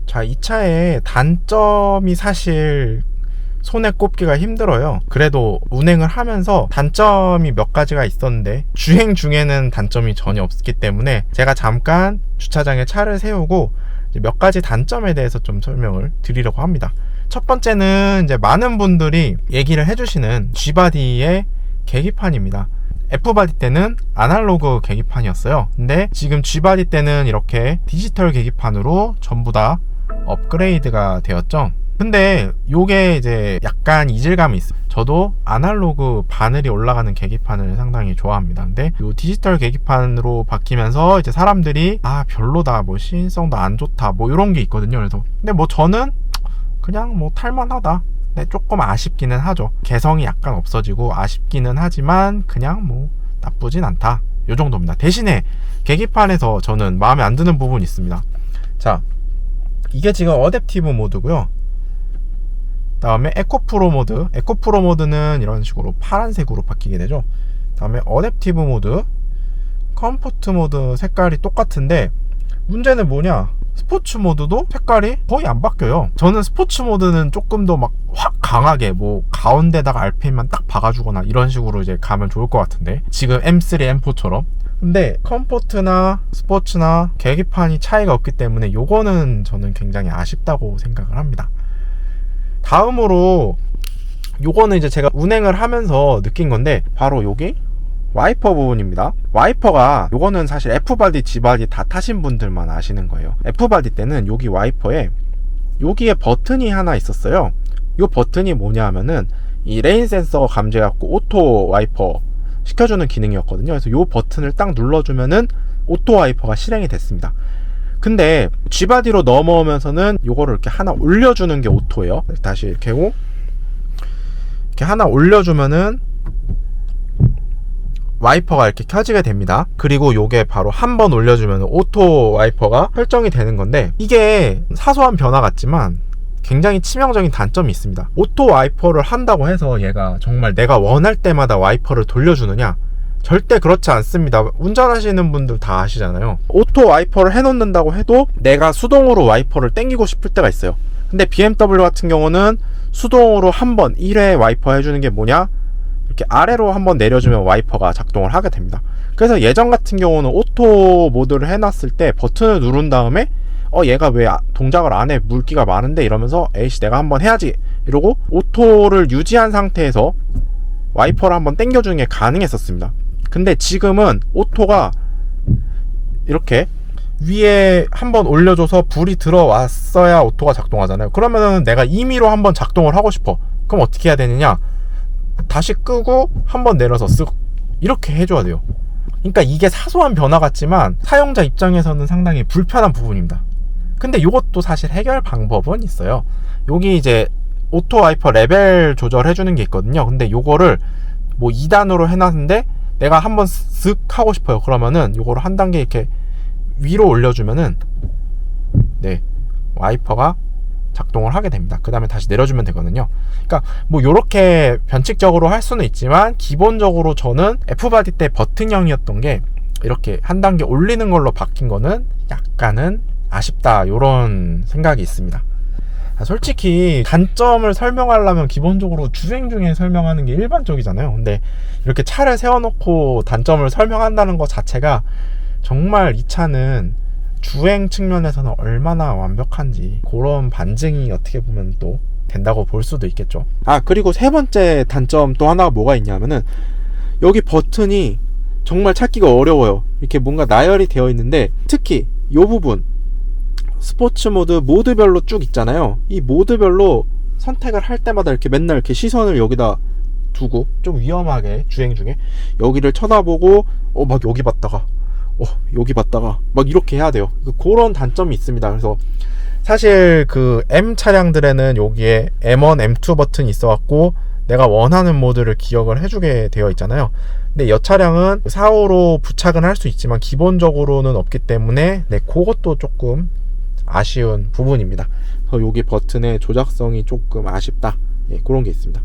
자, 이 차의 단점이 사실 손에 꼽기가 힘들어요. 그래도 운행을 하면서 단점이 몇 가지가 있었는데 주행 중에는 단점이 전혀 없기 때문에 제가 잠깐 주차장에 차를 세우고 몇 가지 단점에 대해서 좀 설명을 드리려고 합니다. 첫 번째는 이제 많은 분들이 얘기를 해주시는 G바디의 계기판입니다. F바디 때는 아날로그 계기판이었어요. 근데 지금 G바디 때는 이렇게 디지털 계기판으로 전부 다 업그레이드가 되었죠. 근데 요게 이제 약간 이질감이 있어요. 저도 아날로그 바늘이 올라가는 계기판을 상당히 좋아합니다. 근데 요 디지털 계기판으로 바뀌면서 이제 사람들이 별로다, 뭐 시인성도 안 좋다, 뭐 이런 게 있거든요. 그래서 근데 뭐 저는 그냥 뭐 탈만하다. 근데 조금 아쉽기는 하죠. 개성이 약간 없어지고 아쉽기는 하지만 그냥 뭐 나쁘진 않다, 요 정도입니다. 대신에 계기판에서 저는 마음에 안 드는 부분이 있습니다. 자, 이게 지금 어댑티브 모드고요. 다음에 에코프로 모드, 에코프로 모드는 이런 식으로 파란색으로 바뀌게 되죠. 다음에 어댑티브 모드, 컴포트 모드 색깔이 똑같은데 문제는 뭐냐, 스포츠 모드도 색깔이 거의 안 바뀌어요. 저는 스포츠 모드는 조금 더 막 확 강하게 뭐 가운데다가 RPM만 딱 박아주거나 이런 식으로 이제 가면 좋을 것 같은데, 지금 M3, M4처럼. 근데 컴포트나 스포츠나 계기판이 차이가 없기 때문에 요거는 저는 굉장히 아쉽다고 생각을 합니다. 다음으로 요거는 이제 제가 운행을 하면서 느낀 건데, 바로 여기 와이퍼 부분입니다. 와이퍼가 요거는 사실 F바디, G바디 다 타신 분들만 아시는 거예요. F바디 때는 여기 와이퍼에 여기에 버튼이 하나 있었어요. 요 버튼이 뭐냐 하면은 이 레인 센서 감지해갖고 오토 와이퍼 시켜주는 기능이었거든요. 그래서 요 버튼을 딱 눌러주면은 오토 와이퍼가 실행이 됐습니다. 근데 G바디로 넘어오면서는 요거를 이렇게 하나 올려주는 게 오토예요. 다시 이렇게 하고 이렇게 하나 올려주면은 와이퍼가 이렇게 켜지게 됩니다. 그리고 요게 바로 한 번 올려주면 오토 와이퍼가 설정이 되는 건데, 이게 사소한 변화 같지만 굉장히 치명적인 단점이 있습니다. 오토 와이퍼를 한다고 해서 얘가 정말 내가 원할 때마다 와이퍼를 돌려주느냐? 절대 그렇지 않습니다. 운전하시는 분들 다 아시잖아요. 오토 와이퍼를 해놓는다고 해도 내가 수동으로 와이퍼를 당기고 싶을 때가 있어요. 근데 BMW 같은 경우는 수동으로 한번 1회 와이퍼 해주는 게 뭐냐? 이렇게 아래로 한번 내려주면 와이퍼가 작동을 하게 됩니다. 그래서 예전 같은 경우는 오토 모드를 해놨을 때 버튼을 누른 다음에 얘가 왜 동작을 안 해? 물기가 많은데? 이러면서 에이씨 내가 한번 해야지 이러고 오토를 유지한 상태에서 와이퍼를 한번 당겨주는 게 가능했었습니다. 근데 지금은 오토가 이렇게 위에 한번 올려줘서 불이 들어왔어야 오토가 작동하잖아요. 그러면은 내가 임의로 한번 작동을 하고 싶어. 그럼 어떻게 해야 되느냐? 다시 끄고 한번 내려서 쓰고 이렇게 해줘야 돼요. 그러니까 이게 사소한 변화 같지만 사용자 입장에서는 상당히 불편한 부분입니다. 근데 이것도 사실 해결 방법은 있어요. 여기 이제 오토 와이퍼 레벨 조절해주는 게 있거든요. 근데 요거를 뭐 2단으로 해놨는데 내가 한번 쓱 하고 싶어요. 그러면은 요거를 한 단계 이렇게 위로 올려주면은 네, 와이퍼가 작동을 하게 됩니다. 그 다음에 다시 내려주면 되거든요. 그러니까 뭐 요렇게 변칙적으로 할 수는 있지만 기본적으로 저는 F바디 때 버튼형이었던 게 이렇게 한 단계 올리는 걸로 바뀐 거는 약간은 아쉽다, 요런 생각이 있습니다. 솔직히 단점을 설명하려면 기본적으로 주행 중에 설명하는 게 일반적이잖아요. 근데 이렇게 차를 세워놓고 단점을 설명한다는 것 자체가 정말 이 차는 주행 측면에서는 얼마나 완벽한지 그런 반증이 어떻게 보면 또 된다고 볼 수도 있겠죠. 그리고 세 번째 단점 또 하나가 뭐가 있냐면은 여기 버튼이 정말 찾기가 어려워요. 이렇게 뭔가 나열이 되어 있는데 특히 이 부분 스포츠 모드별로 쭉 있잖아요. 이 모드별로 선택을 할 때마다 이렇게 맨날 이렇게 시선을 여기다 두고 좀 위험하게 주행 중에 여기를 쳐다보고 막 여기 봤다가 여기 봤다가 막 이렇게 해야 돼요. 그런 단점이 있습니다. 그래서 사실 그 M 차량들에는 여기에 M1, M2 버튼이 있어갖고 내가 원하는 모드를 기억을 해주게 되어 있잖아요. 근데 이 차량은 4호로 부착은 할 수 있지만 기본적으로는 없기 때문에 네, 그것도 조금 아쉬운 부분입니다. 그래서 여기 버튼의 조작성이 조금 아쉽다. 예, 그런 게 있습니다.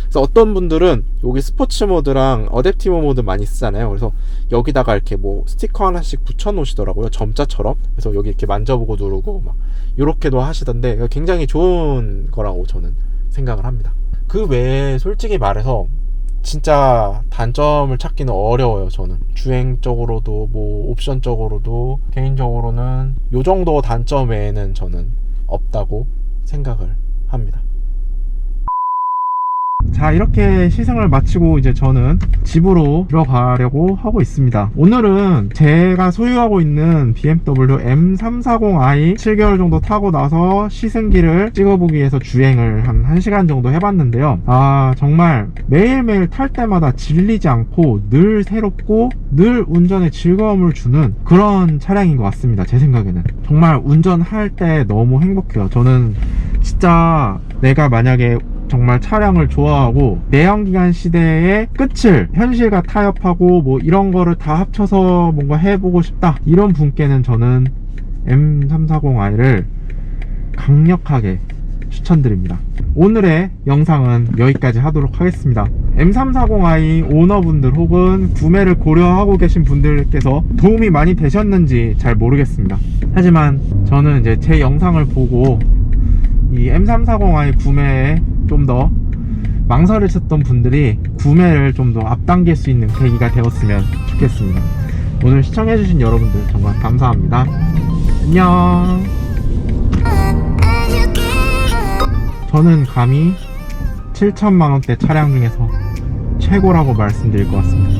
그래서 어떤 분들은 여기 스포츠 모드랑 어댑티브 모드 많이 쓰잖아요. 그래서 여기다가 이렇게 뭐 스티커 하나씩 붙여 놓으시더라고요. 점자처럼. 그래서 여기 이렇게 만져보고 누르고 막 이렇게도 하시던데 굉장히 좋은 거라고 저는 생각을 합니다. 그 외에 솔직히 말해서 진짜 단점을 찾기는 어려워요. 저는 주행적으로도 뭐 옵션적으로도 개인적으로는 요 정도 단점 외에는 저는 없다고 생각을 합니다. 자, 이렇게 시승을 마치고 이제 저는 집으로 들어가려고 하고 있습니다. 오늘은 제가 소유하고 있는 BMW M340i 7개월 정도 타고 나서 시승기를 찍어보기 위해서 주행을 한 1시간 정도 해봤는데요. 정말 매일매일 탈 때마다 질리지 않고 늘 새롭고 늘 운전에 즐거움을 주는 그런 차량인 것 같습니다. 제 생각에는 정말 운전할 때 너무 행복해요. 저는 진짜 내가 만약에 정말 차량을 좋아하고 내연기관 시대의 끝을 현실과 타협하고 뭐 이런 거를 다 합쳐서 뭔가 해보고 싶다, 이런 분께는 저는 M340i를 강력하게 추천드립니다. 오늘의 영상은 여기까지 하도록 하겠습니다. M340i 오너분들 혹은 구매를 고려하고 계신 분들께서 도움이 많이 되셨는지 잘 모르겠습니다. 하지만 저는 이제 제 영상을 보고 이 M340i 구매에 좀 더 망설이셨던 분들이 구매를 좀 더 앞당길 수 있는 계기가 되었으면 좋겠습니다. 오늘 시청해주신 여러분들 정말 감사합니다. 안녕. 저는 감히 7천만원대 차량 중에서 최고라고 말씀드릴 것 같습니다.